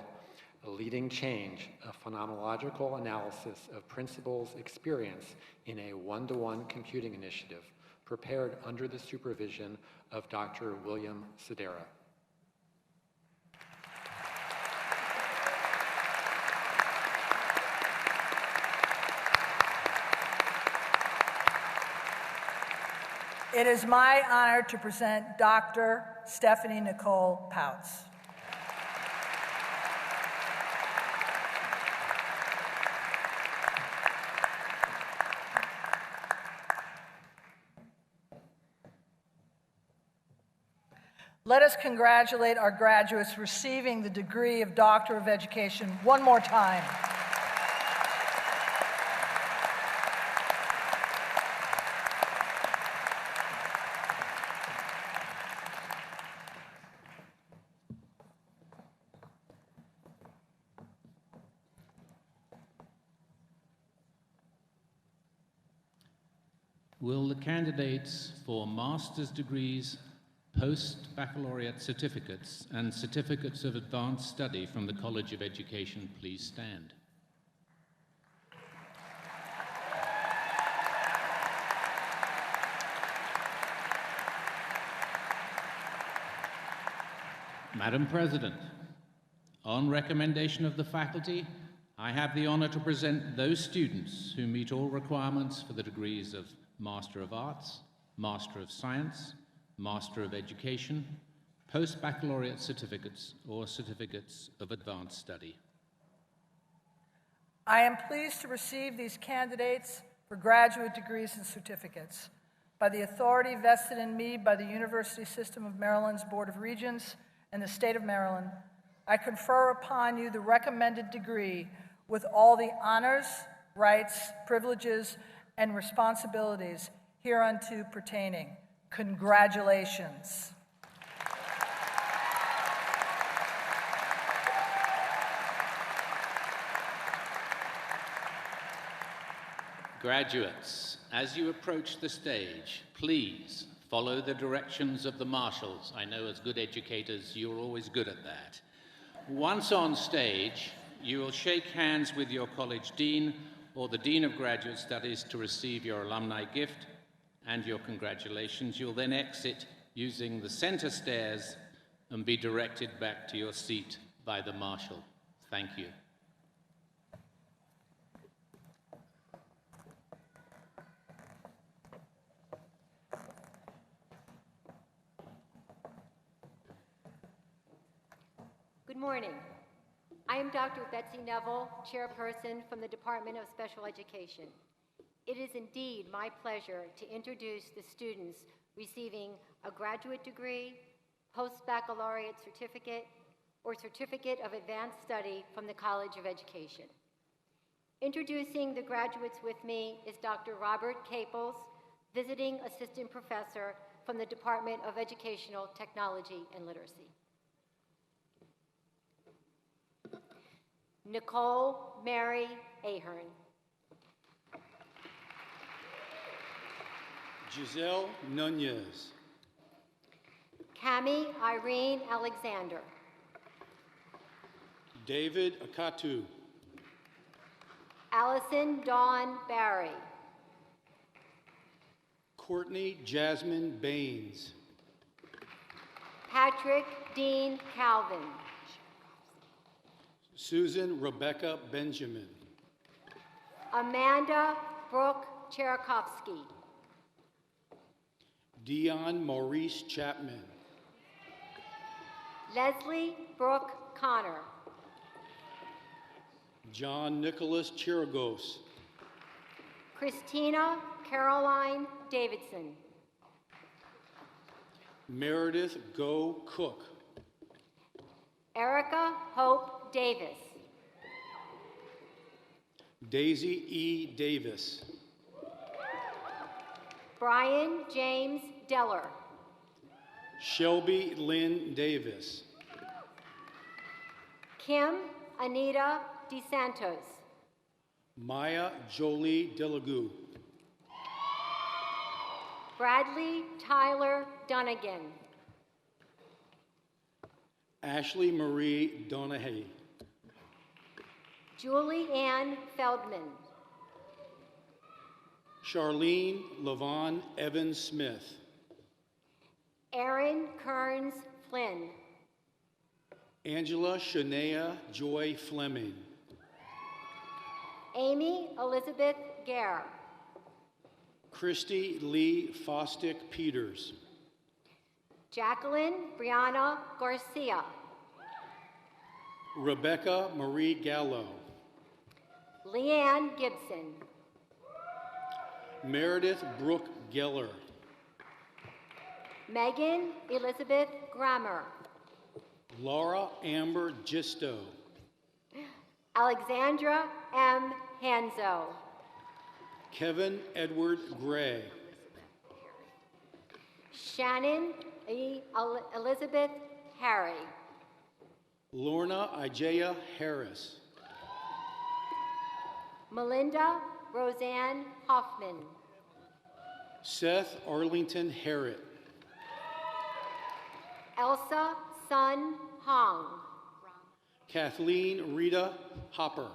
"A Leading Change, a Phenomenological Analysis of Principals Experience in a One-to-One Computing Initiative," prepared under the supervision of Dr. William Sedera. It is my honor to present Dr. Stephanie Nicole Potts. Let us congratulate our graduates receiving the degree of Doctor of Education one more time. Will the candidates for master's degrees, post-baccalaureate certificates, and certificates of advanced study from the College of Education please stand? Madam President, on recommendation of the faculty, I have the honor to present those students who meet all requirements for the degrees of Master of Arts, Master of Science, Master of Education, post-baccalaureate certificates, or certificates of advanced study. I am pleased to receive these candidates for graduate degrees and certificates. By the authority vested in me by the University System of Maryland's Board of Regents and the State of Maryland, I confer upon you the recommended degree with all the honors, rights, privileges, and responsibilities hereunto pertaining. Congratulations. Graduates, as you approach the stage, please follow the directions of the marshals. I know as good educators, you're always good at that. Once on stage, you will shake hands with your college dean or the Dean of Graduate Studies to receive your alumni gift and your congratulations. You'll then exit using the center stairs and be directed back to your seat by the marshal. Thank you. Good morning. I am Dr. Betsy Neville, chairperson from the Department of Special Education. It is indeed my pleasure to introduce the students receiving a graduate degree, post-baccalaureate certificate, or certificate of advanced study from the College of Education. Introducing the graduates with me is Dr. Robert Caples, visiting assistant professor from the Department of Educational Technology and Literacy. Nicole Mary Ahern. Giselle Nunez. Cami Irene Alexander. David Akatu. Allison Dawn Barry. Courtney Jasmine Baines. Patrick Dean Calvin. Susan Rebecca Benjamin. Amanda Brooke Cherikovsky. Dion Maurice Chapman. Leslie Brooke Connor. John Nicholas Chiragos. Christina Caroline Davidson. Meredith Go Cook. Erica Hope Davis. Daisy E. Davis. Brian James Deller. Shelby Lynn Davis. Kim Anita DeSantos. Maya Jolie Delague. Bradley Tyler Dunnigan. Ashley Marie Donahue. Julie Ann Feldman. Charlene Lavon Evans Smith. Aaron Kearns Flynn. Angela Shania Joy Fleming. Amy Elizabeth Gare. Christy Lee Fostick Peters. Jacqueline Brianna Garcia. Rebecca Marie Gallo. Leanne Gibson. Meredith Brooke Geller. Megan Elizabeth Grammer. Laura Amber Gisto. Alexandra M. Hanzo. Kevin Edward Gray. Shannon E. Elizabeth Harry. Lorna Ijaya Harris. Melinda Roseanne Hoffman. Seth Arlington Harrett. Elsa Sun Hong. Kathleen Rita Hopper.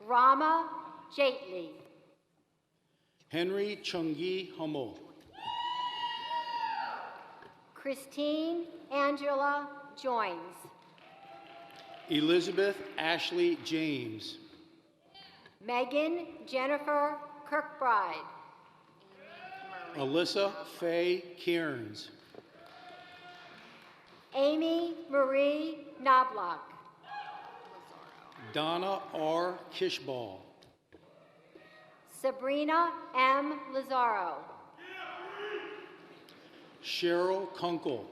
Rama Jaitley. Henry Chungi Hummel. Christine Angela Joins. Elizabeth Ashley James. Megan Jennifer Kirkbride. Alyssa Faye Cairns. Amy Marie Knobloch. Donna R. Kishball. Sabrina M. Lazaro. Cheryl Kunkel.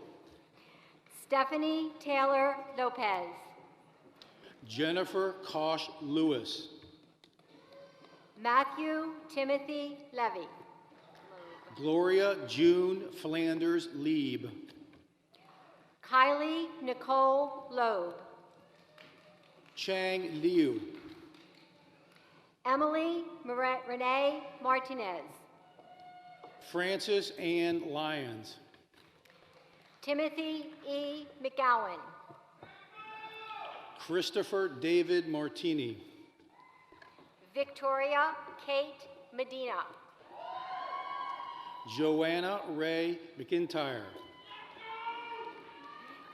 Stephanie Taylor Lopez. Jennifer Kosh Lewis. Matthew Timothy Levy. Gloria June Flanders Lieb. Kylie Nicole Loeb. Chang Liu. Emily Renee Martinez. Francis Ann Lyons. Timothy E. McGowan. Christopher David Martini. Victoria Kate Medina. Joanna Ray McIntyre.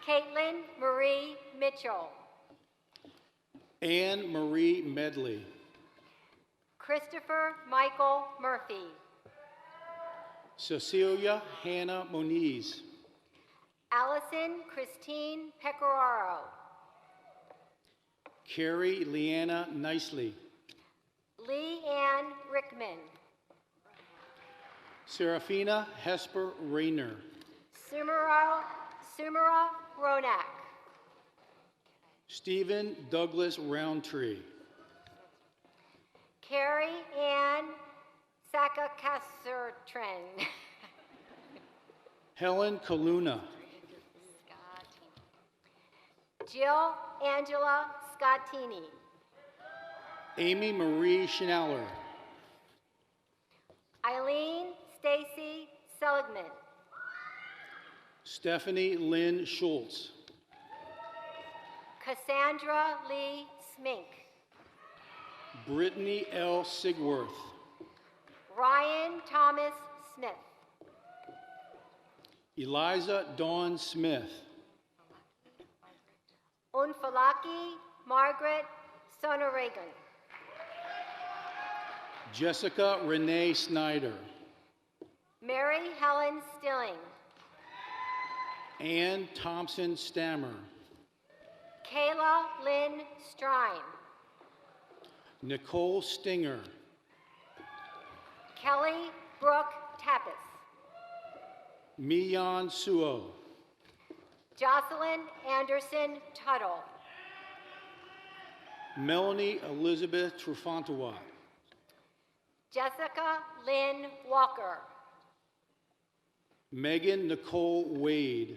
Caitlin Marie Mitchell. Anne Marie Medley. Christopher Michael Murphy. Cecilia Hannah Moniz. Allison Christine Pecoraro. Carrie Leanna Nicely. Lee Ann Rickman. Serafina Hesper Rayner. Sumera Ronak. Stephen Douglas Roundtree. Carrie Ann Sakakassertren. Helen Kaluna. Jill Angela Scottini. Amy Marie Schnaller. Eileen Stacy Seligman. Stephanie Lynn Schultz. Cassandra Lee Smink. Brittany L. Sigworth. Ryan Thomas Smith. Eliza Dawn Smith. Unfalaki Margaret Sonoregan. Jessica Renee Snyder. Mary Helen Stilling. Ann Thompson Stammer. Kayla Lynn Strine. Nicole Stinger. Kelly Brooke Tappis. Mian Suo. Jocelyn Anderson Tuttle. Melanie Elizabeth Trufantawat. Jessica Lynn Walker. Megan Nicole Wade.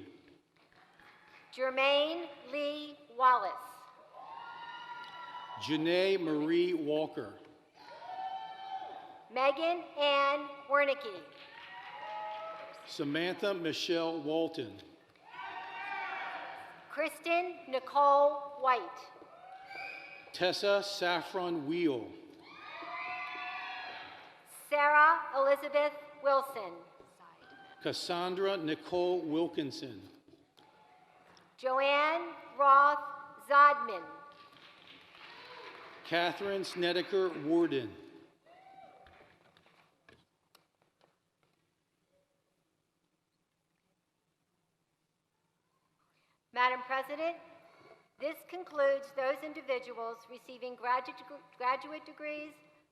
Jermaine Lee Wallace. Janae Marie Walker. Megan Ann Wernicke. Samantha Michelle Walton. Kristen Nicole White. Tessa Saffron Wheel. Sarah Elizabeth Wilson. Cassandra Nicole Wilkinson. Joanne Roth Zodman. Catherine Snedeker Warden. Madam President, this concludes those individuals receiving graduate degrees,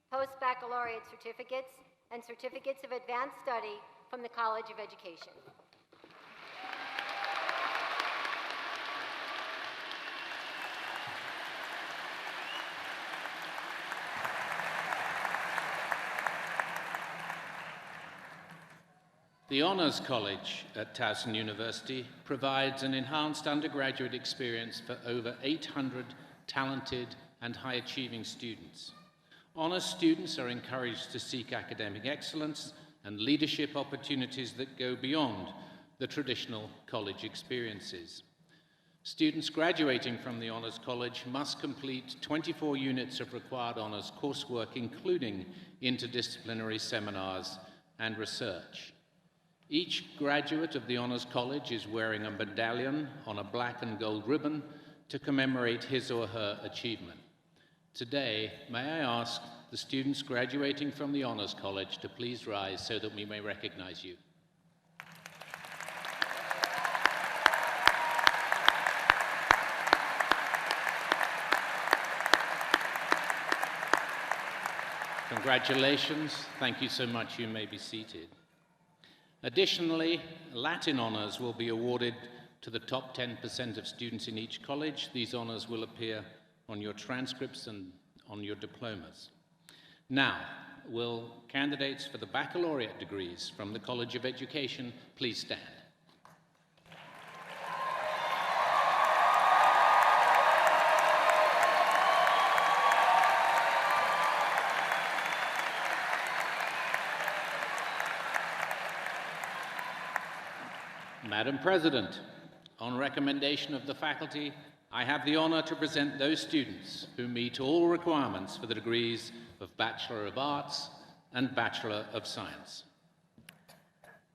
post-baccalaureate certificates, and certificates of advanced study from the College of Education. The Honors College at Towson University provides an enhanced undergraduate experience for over 800 talented and high-achieving students. Honors students are encouraged to seek academic excellence and leadership opportunities that go beyond the traditional college experiences. Students graduating from the Honors College must complete 24 units of required honors coursework, including interdisciplinary seminars and research. Each graduate of the Honors College is wearing a medallion on a black and gold ribbon to commemorate his or her achievement. Today, may I ask the students graduating from the Honors College to please rise so that we may recognize you. Congratulations. Thank you so much. You may be seated. Additionally, Latin honors will be awarded to the top 10% of students in each college. These honors will appear on your transcripts and on your diplomas. Now, will candidates for the baccalaureate degrees from the College of Education please stand? Madam President, on recommendation of the faculty, I have the honor to present those students who meet all requirements for the degrees of Bachelor of Arts and Bachelor of Science.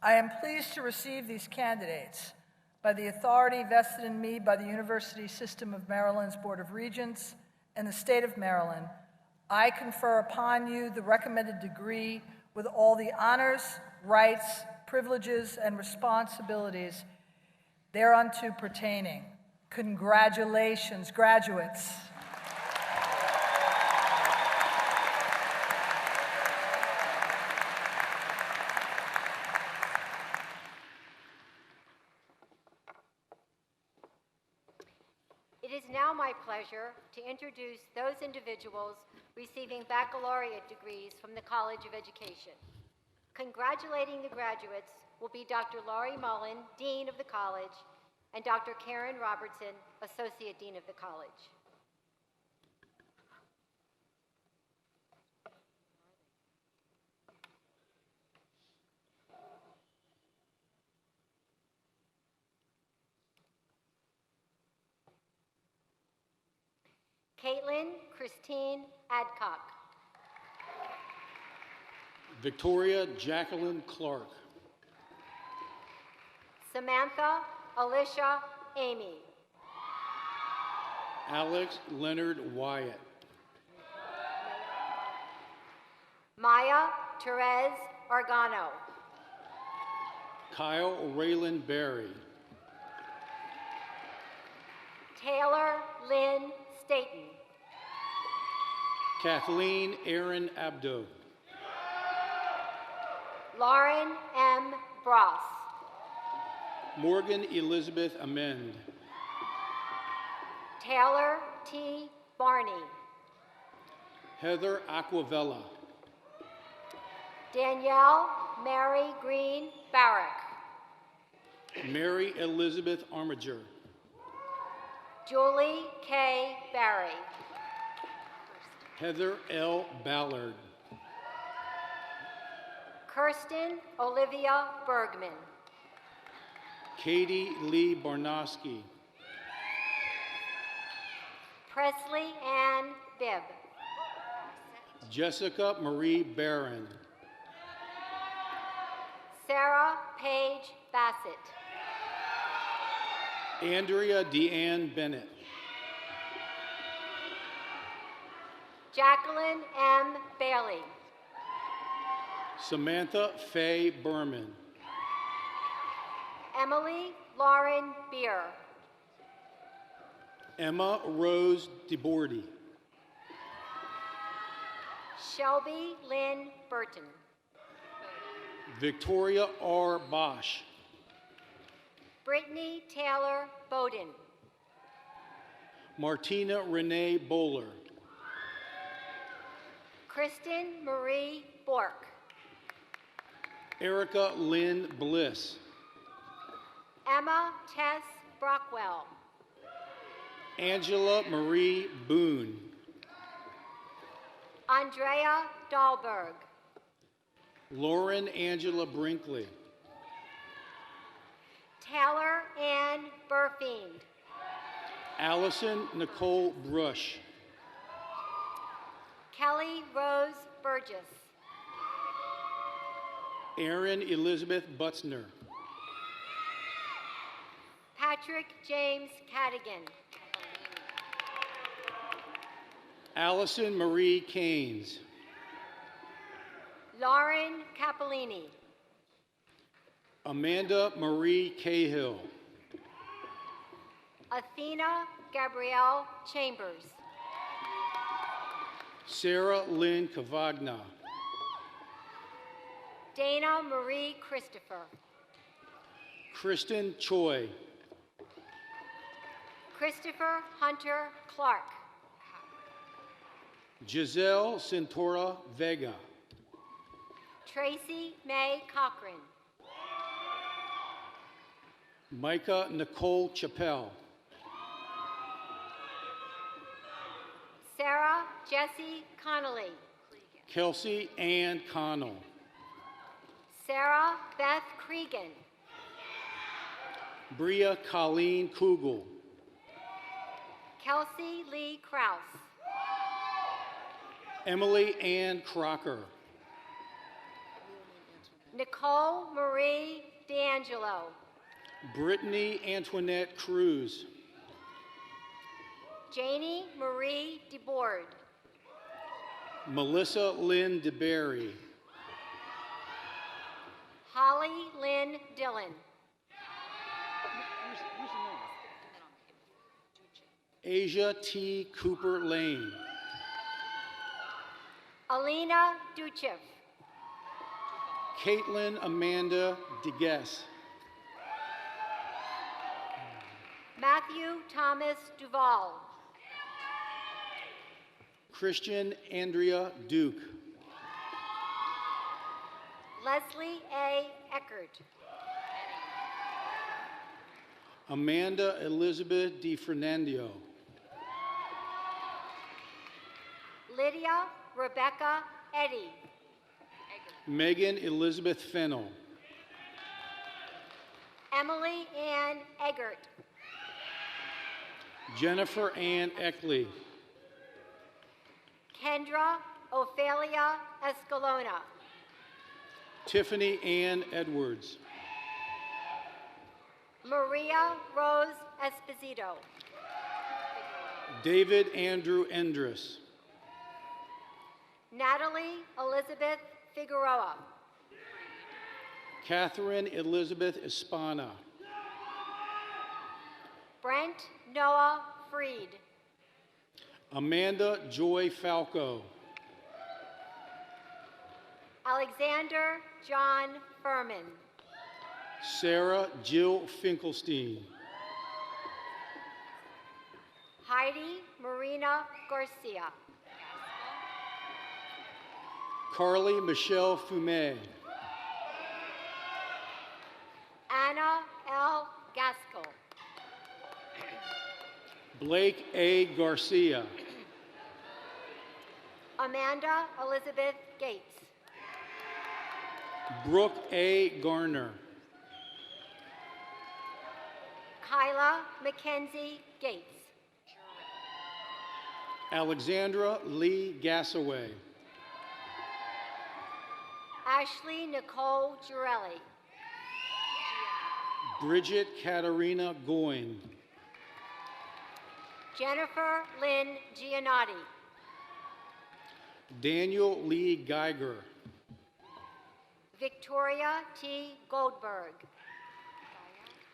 I am pleased to receive these candidates. By the authority vested in me by the University System of Maryland's Board of Regents and the State of Maryland, I confer upon you the recommended degree with all the honors, rights, privileges, and responsibilities thereunto pertaining. Congratulations, graduates. It is now my pleasure to introduce those individuals receiving baccalaureate degrees from the College of Education. Congratulating the graduates will be Dr. Laurie Mullen, Dean of the College, and Dr. Karen Robertson, Associate Dean of the College. Caitlin Christine Adcock. Victoria Jacqueline Clark. Samantha Alicia Amy. Alex Leonard Wyatt. Maya Therese Argano. Kyle Raylan Berry. Taylor Lynn Staten. Kathleen Aaron Abdo. Lauren M. Bross. Morgan Elizabeth Amend. Taylor T. Barney. Heather Aquavella. Danielle Mary Green Barrick. Mary Elizabeth Armiger. Julie K. Barry. Heather L. Ballard. Kirsten Olivia Bergman. Katie Lee Barnowski. Presley Ann Bibb. Jessica Marie Barron. Sarah Paige Bassett. Andrea Deanne Bennett. Jacqueline M. Bailey. Samantha Faye Berman. Emily Lauren Beer. Emma Rose DeBordy. Shelby Lynn Burton. Victoria R. Bosch. Brittany Taylor Bowden. Martina Renee Bowler. Kristen Marie Bork. Erica Lynn Bliss. Emma Tess Brockwell. Angela Marie Boone. Andrea Dahlberg. Lauren Angela Brinkley. Taylor Ann Burfiend. Allison Nicole Brush. Kelly Rose Burgess. Erin Elizabeth Butzner. Patrick James Cadigan. Allison Marie Keynes. Lauren Capolini. Amanda Marie Cahill. Athena Gabrielle Chambers. Sarah Lynn Cavagna. Dana Marie Christopher. Kristen Choi. Christopher Hunter Clark. Giselle Centora Vega. Tracy May Cochran. Micah Nicole Chappelle. Sarah Jessie Connolly. Kelsey Ann Connell. Sarah Beth Cregan. Bria Colleen Kugel. Kelsey Lee Kraus. Emily Ann Crocker. Nicole Marie D'Angelo. Brittany Antoinette Cruz. Janie Marie DeBoard. Melissa Lynn DeBerry. Holly Lynn Dillon. Asia T. Cooper Lane. Alina Duchev. Caitlin Amanda DeGuess. Matthew Thomas Duval. Christian Andrea Duke. Leslie A. Eckert. Amanda Elizabeth DiFernandio. Lydia Rebecca Eddy. Megan Elizabeth Fennell. Emily Ann Eggert. Jennifer Ann Eckley. Kendra Ophelia Escalona. Tiffany Ann Edwards. Maria Rose Esposito. David Andrew Endress. Natalie Elizabeth Figueroa. Catherine Elizabeth Espana. Brent Noah Freed. Amanda Joy Falco. Alexander John Furman. Sarah Jill Finkelstein. Heidi Marina Garcia. Carly Michelle Fumet. Anna L. Gaskell. Blake A. Garcia. Amanda Elizabeth Gates. Brooke A. Garner. Kyla Mackenzie Gates. Alexandra Lee Gassaway. Ashley Nicole Girelli. Bridget Katarina Goin. Jennifer Lynn Giannotti. Daniel Lee Geiger. Victoria T. Goldberg.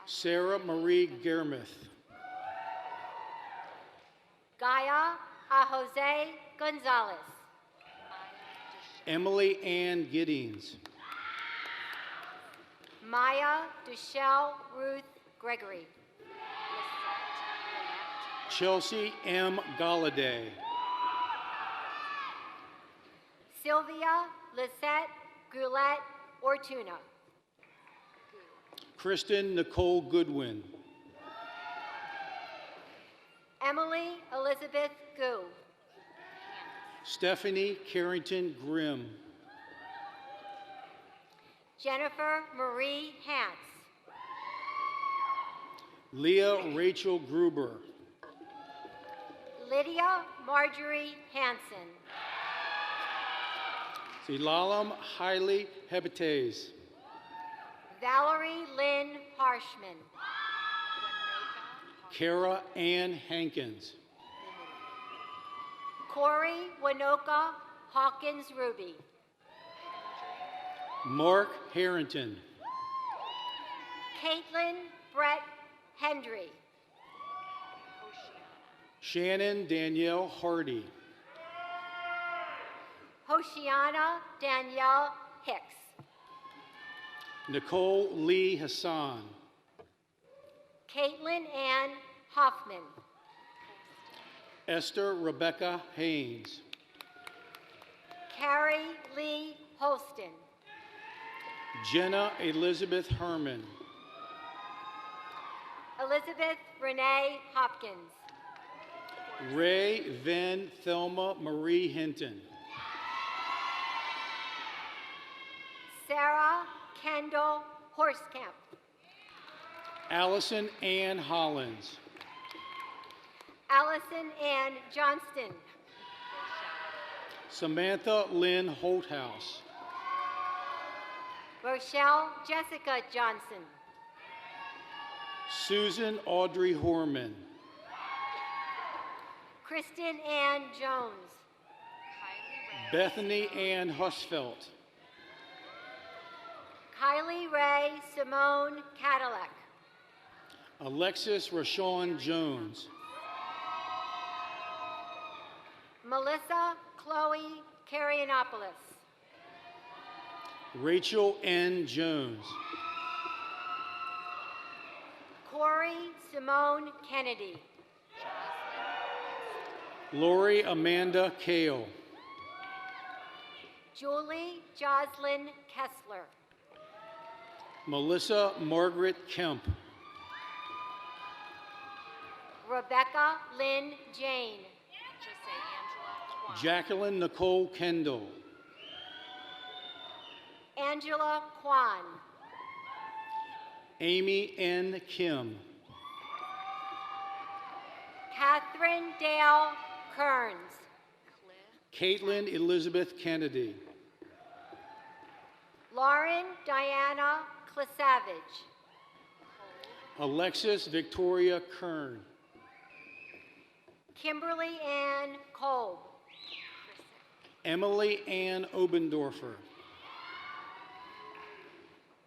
Sarah Marie Germuth. Gaia A. Jose Gonzalez. Emily Ann Giddings. Maya Duchelle Ruth Gregory. Chelsea M. Galladay. Sylvia Lisette Goulet Ortuna. Kristen Nicole Goodwin. Emily Elizabeth Gu. Stephanie Carrington Grimm. Jennifer Marie Hance. Leah Rachel Gruber. Lydia Marjorie Hanson. Zilalam Hailey Hebetes. Valerie Lynn Harshman. Kara Ann Hankins. Corey Winoka Hawkins Ruby. Mark Harrington. Caitlin Brett Hendry. Shannon Danielle Hardy. Hoshiana Danielle Hicks. Nicole Lee Hassan. Caitlin Ann Hoffman. Esther Rebecca Haynes. Carrie Lee Holston. Jenna Elizabeth Herman. Elizabeth Renee Hopkins. Ray Van Thelma Marie Hinton. Sarah Kendall Horsekamp. Allison Ann Hollins. Allison Ann Johnston. Samantha Lynn Holthouse. Rochelle Jessica Johnson. Susan Audrey Horman. Kristen Ann Jones. Bethany Ann Husfelt. Kylie Ray Simone Cadillac. Alexis Rashawn Jones. Melissa Chloe Carianopoulos. Rachel N. Jones. Corey Simone Kennedy. Lori Amanda Kale. Julie Jocelyn Kessler. Melissa Margaret Kemp. Rebecca Lynn Jane. Jacqueline Nicole Kendall. Angela Kwan. Amy N. Kim. Catherine Dale Kearns. Caitlin Elizabeth Kennedy. Lauren Diana Klasavage. Alexis Victoria Kern. Kimberly Ann Kolb. Emily Ann Obendorfer.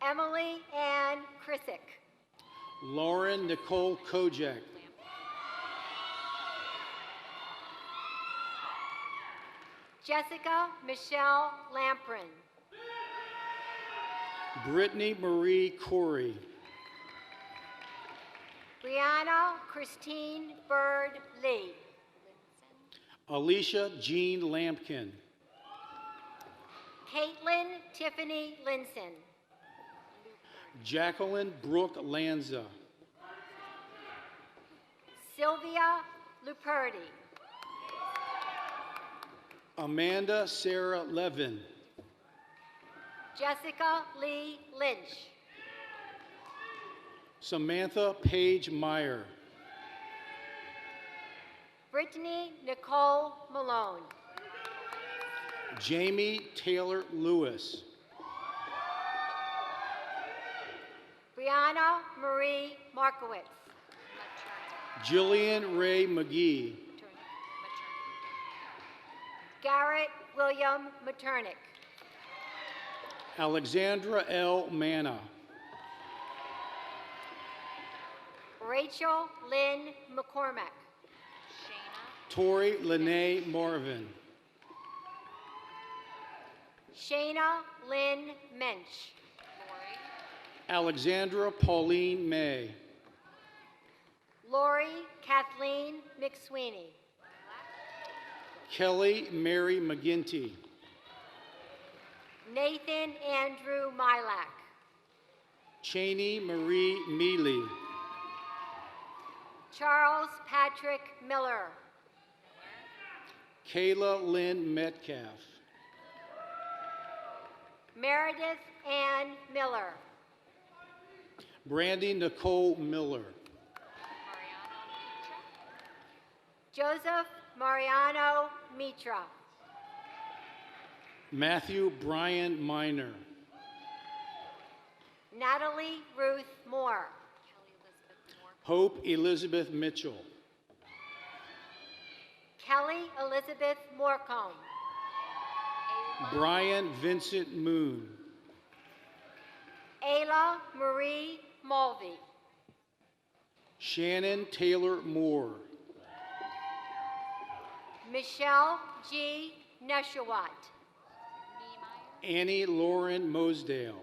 Emily Ann Krisick. Lauren Nicole Kojak. Jessica Michelle Lamprin. Brittany Marie Corey. Brianna Christine Bird Lee. Alicia Jean Lampkin. Caitlin Tiffany Linson. Jacqueline Brooke Lanza. Sylvia Luperti. Amanda Sarah Levin. Jessica Lee Lynch. Samantha Paige Meyer. Brittany Nicole Malone. Jamie Taylor Lewis. Brianna Marie Markowitz. Jillian Ray McGee. Garrett William Maternick. Alexandra L. Manna. Rachel Lynn McCormack. Tori Lene Marvin. Shayna Lynn Mensch. Alexandra Pauline May. Lori Kathleen McSweeney. Kelly Mary McGinty. Nathan Andrew Milak. Cheney Marie Mealy. Charles Patrick Miller. Kayla Lynn Metcalf. Meredith Ann Miller. Brandy Nicole Miller. Joseph Mariano Mitra. Matthew Brian Miner. Natalie Ruth Moore. Hope Elizabeth Mitchell. Kelly Elizabeth Morecombe. Brian Vincent Moon. Ayla Marie Mulvey. Shannon Taylor Moore. Michelle G. Neshawat. Annie Lauren Mosdale.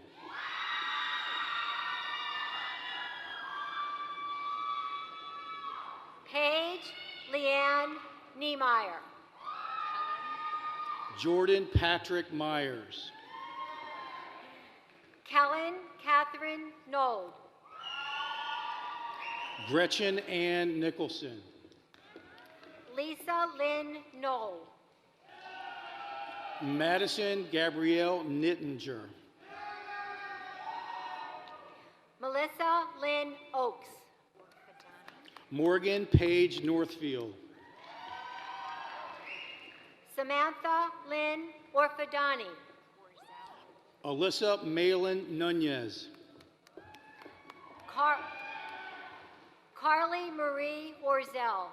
Paige Leanne Niemeyer. Jordan Patrick Myers. Kellen Catherine Nold. Gretchen Ann Nicholson. Lisa Lynn Knoll. Madison Gabrielle Nittinger. Melissa Lynn Oakes. Morgan Page Northfield. Samantha Lynn Orfadani. Alyssa Malin Nunez. Carly Marie Orzel.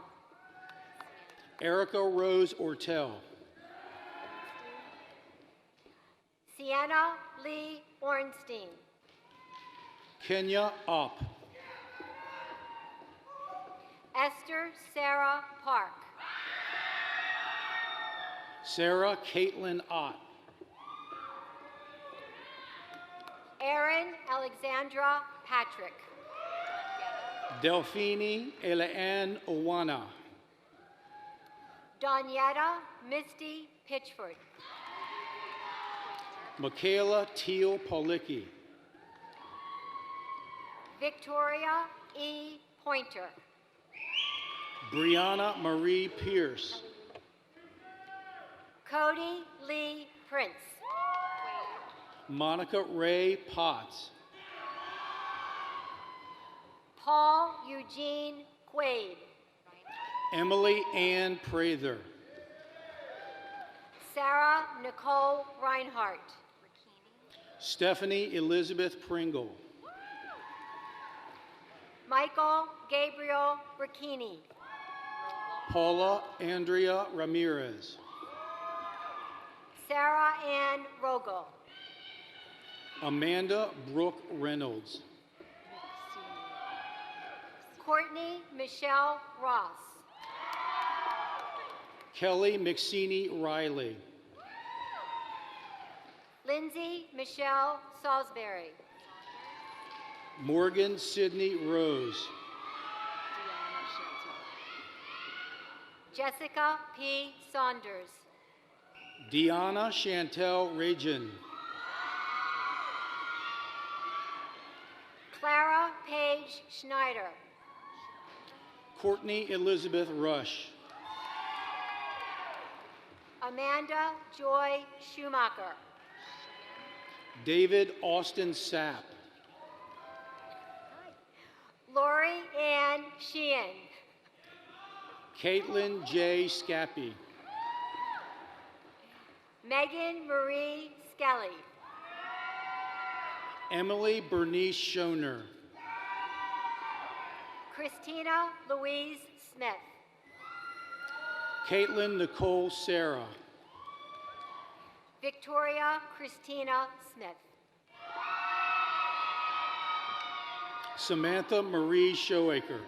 Erica Rose Ortel. Sienna Lee Ornstein. Kenya Opp. Esther Sarah Park. Sarah Caitlin Ott. Erin Alexandra Patrick. Delphine Eliane Owana. Donietta Misty Pitchford. Michaela Teal Policki. Victoria E. Pointer. Brianna Marie Pierce. Cody Lee Prince. Monica Ray Potts. Paul Eugene Quaid. Emily Ann Prather. Sarah Nicole Reinhardt. Stephanie Elizabeth Pringle. Michael Gabriel Ricchini. Paula Andrea Ramirez. Sarah Ann Rogel. Amanda Brooke Reynolds. Courtney Michelle Ross. Kelly McSeany Riley. Lindsay Michelle Salisbury. Morgan Sidney Rose. Jessica P. Saunders. Deanna Chantel Rajan. Clara Paige Schneider. Courtney Elizabeth Rush. Amanda Joy Schumacher. David Austin Sapp. Lori Ann Sheehan. Caitlin J. Scappy. Megan Marie Skelly. Emily Bernice Schoner. Christina Louise Smith. Caitlin Nicole Sarah. Victoria Christina Smith. Samantha Marie Shoaker.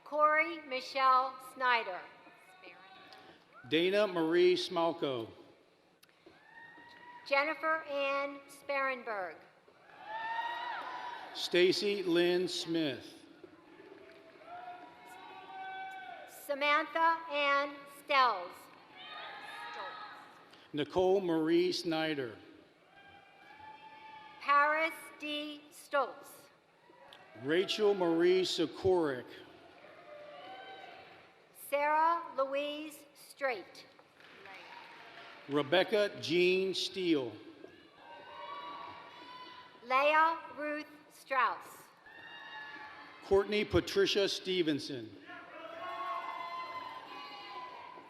Corey Michelle Snyder. Dana Marie Smalko. Jennifer Ann Sparenberg. Stacy Lynn Smith. Samantha Ann Stells. Nicole Marie Snyder. Paris D. Stoltz. Rachel Marie Sikorik. Sarah Louise Straight. Rebecca Jean Steele. Leah Ruth Strauss. Courtney Patricia Stevenson.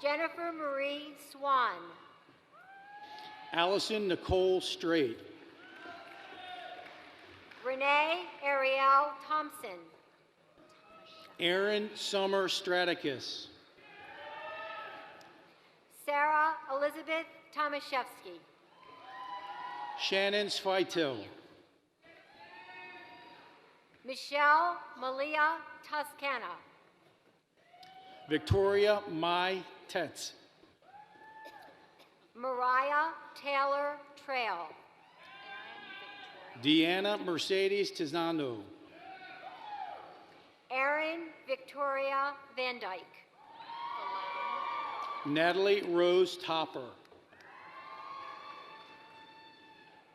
Jennifer Marie Swan. Allison Nicole Strait. Renee Ariel Thompson. Aaron Summer Straticus. Sarah Elizabeth Tomaszewski. Shannon Sveitel. Michelle Malia Toscana. Victoria Mai Tetz. Mariah Taylor Trail. Deanna Mercedes Tizano. Erin Victoria Van Dyke. Natalie Rose Topper.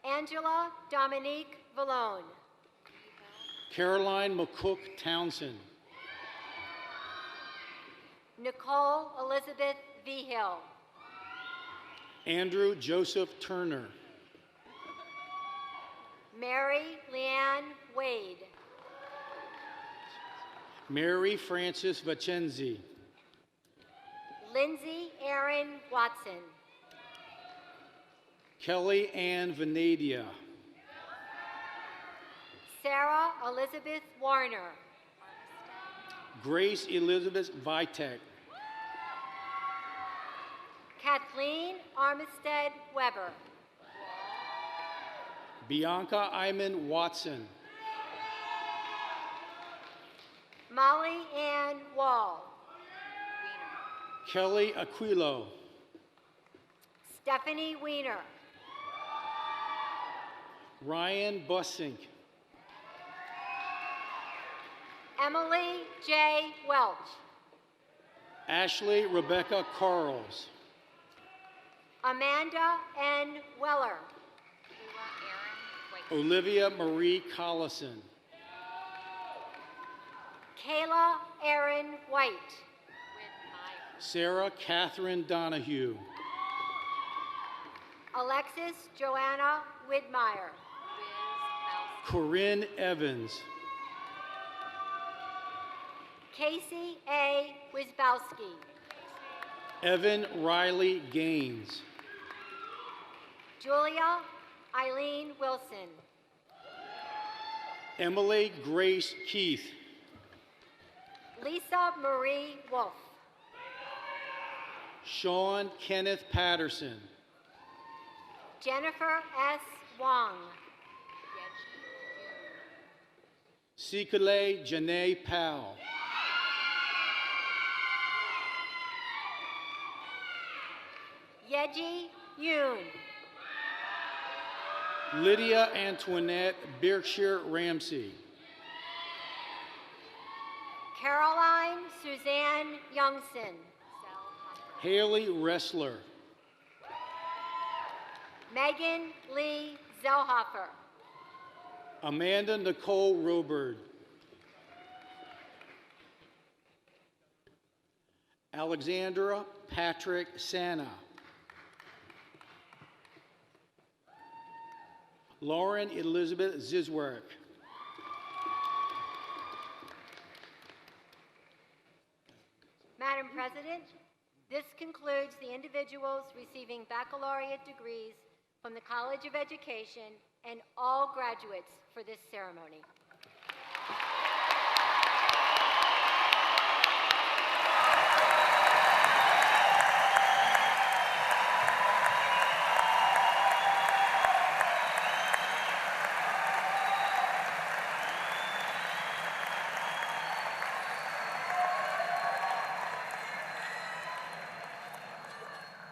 Angela Dominique Vallone. Caroline McCook Townsend. Nicole Elizabeth Vigil. Andrew Joseph Turner. Mary Leanne Wade. Mary Frances Vacenzi. Lindsay Aaron Watson. Kelly Ann Venadia. Sarah Elizabeth Warner. Grace Elizabeth Vitek. Kathleen Armistead Weber. Bianca Iman Watson. Molly Ann Wall. Kelly Aquilo. Stephanie Weiner. Ryan Bussink. Emily J. Welch. Ashley Rebecca Carls. Amanda N. Weller. Olivia Marie Collison. Kayla Erin White. Sarah Catherine Donahue. Alexis Joanna Widmeyer. Corinne Evans. Casey A. Wisbowski. Evan Riley Gaines. Julia Eileen Wilson. Emily Grace Keith. Lisa Marie Wolf. Sean Kenneth Patterson. Jennifer S. Wong. Sikule Janae Powell. Yeji Yoon. Lydia Antoinette Berkshire Ramsey. Caroline Suzanne Youngson. Haley Ressler. Megan Lee Zellhofer. Amanda Nicole Robert. Alexandra Patrick Sana. Lauren Elizabeth Zizwerk. Madam President, this concludes the individuals receiving baccalaureate degrees from the College of Education and all graduates for this ceremony.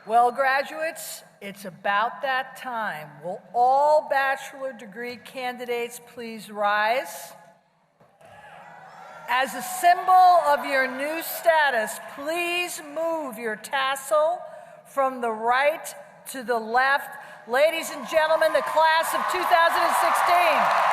Well, graduates, it's about that time. Will all bachelor degree candidates please rise? As a symbol of your new status, please move your tassel from the right to the left. Ladies and gentlemen, the class of 2016.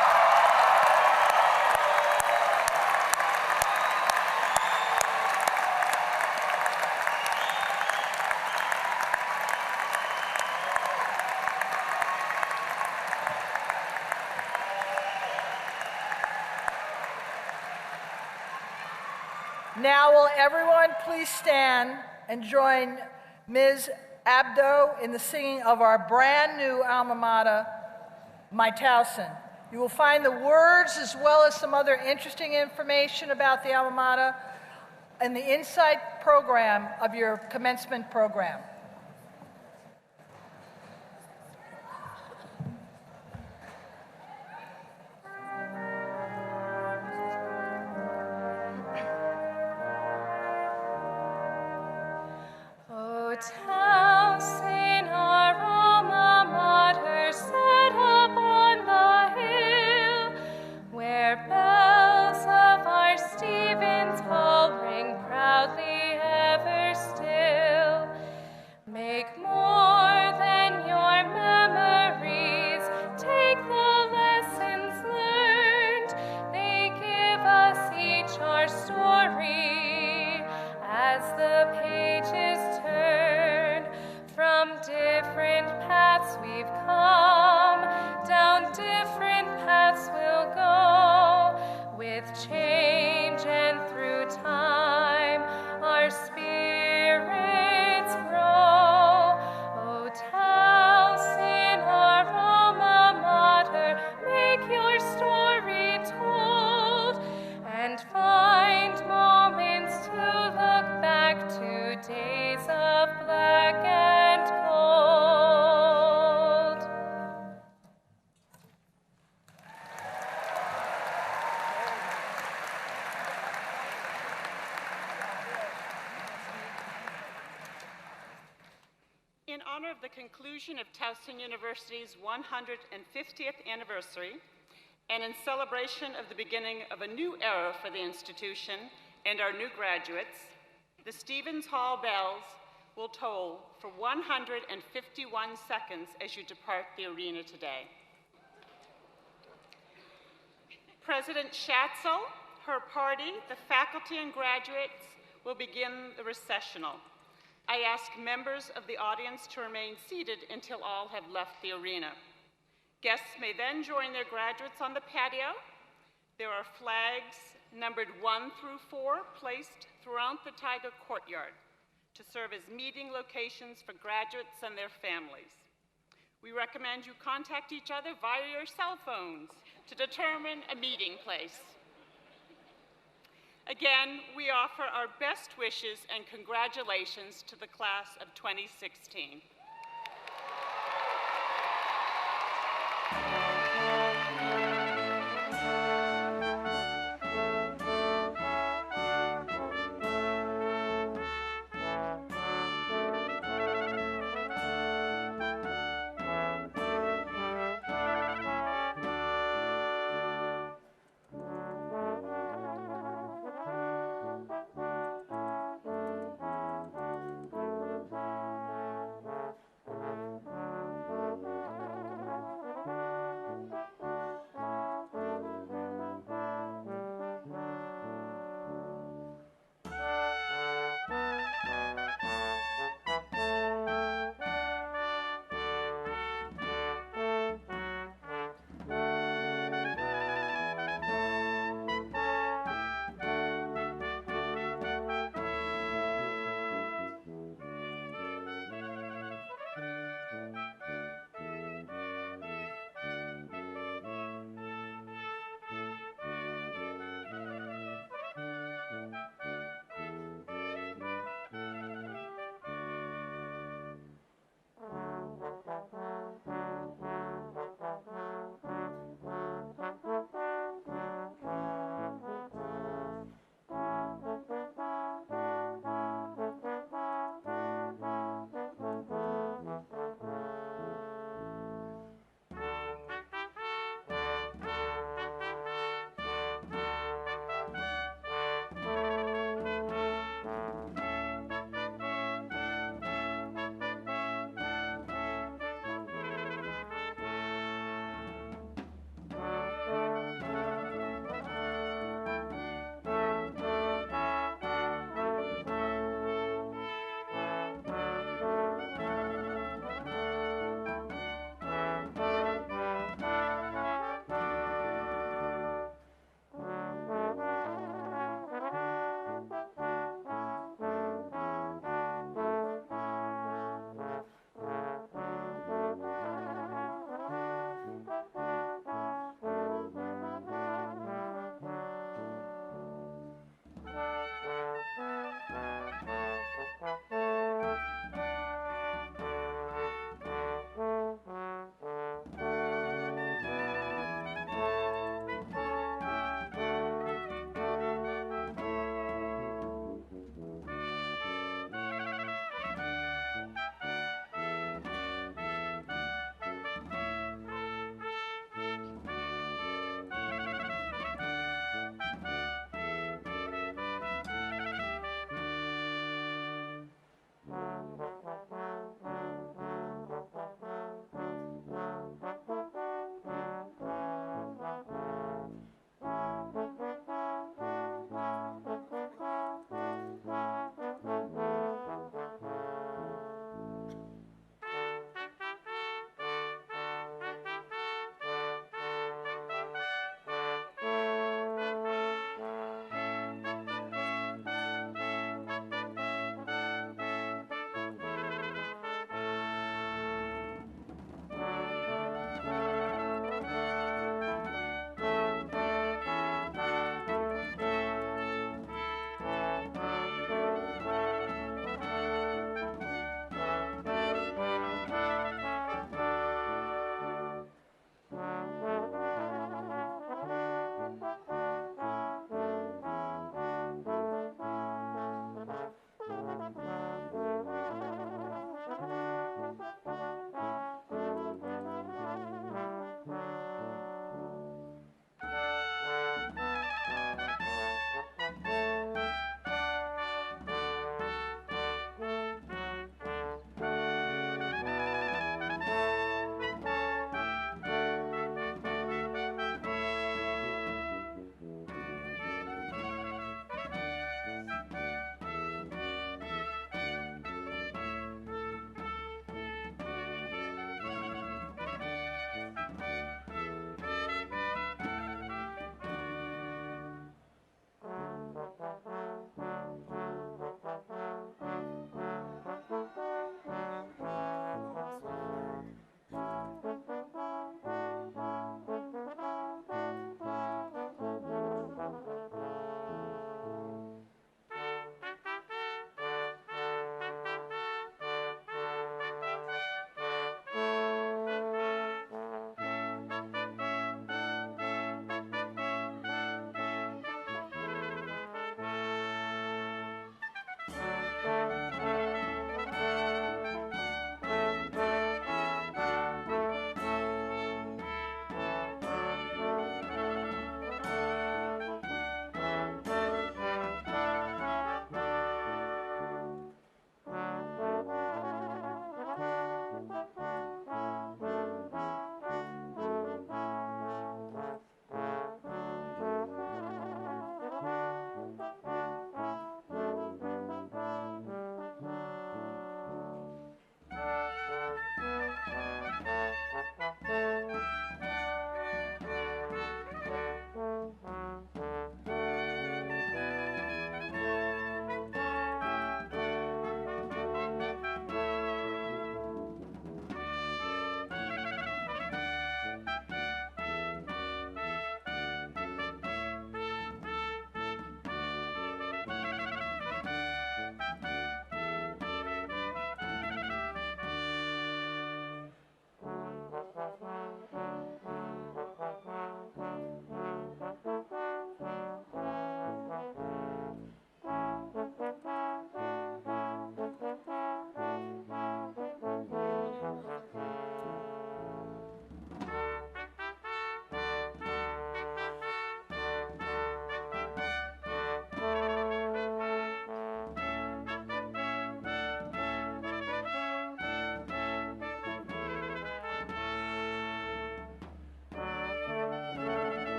Now will everyone please stand and join Ms. Abdo in the singing of our brand new alma mater, My Towson. You will find the words as well as some other interesting information about the alma mater in the Insight program of your commencement program. Towson, our alma mater, set up on the hill, where bells of our Stevens Hall ring proudly ever still. Make more than your memories, take the lessons learned. They give us each our story as the pages turn. From different paths we've come, down different paths we'll go. With change and through time, our spirits grow. Oh, Towson, our alma mater, make your story told, and find moments to look back to, days of black and gold. In honor of the conclusion of Towson University's 150th anniversary, and in celebration of the beginning of a new era for the institution and our new graduates, the Stevens Hall bells will toll for 151 seconds as you depart the arena today. President Schatzel, her party, the faculty and graduates will begin the recessional. I ask members of the audience to remain seated until all have left the arena. Guests may then join their graduates on the patio. There are flags numbered 1 through 4 placed throughout the Tiger Courtyard to serve as meeting locations for graduates and their families. We recommend you contact each other via your cell phones to determine a meeting place. Again, we offer our best wishes and congratulations to the class of 2016.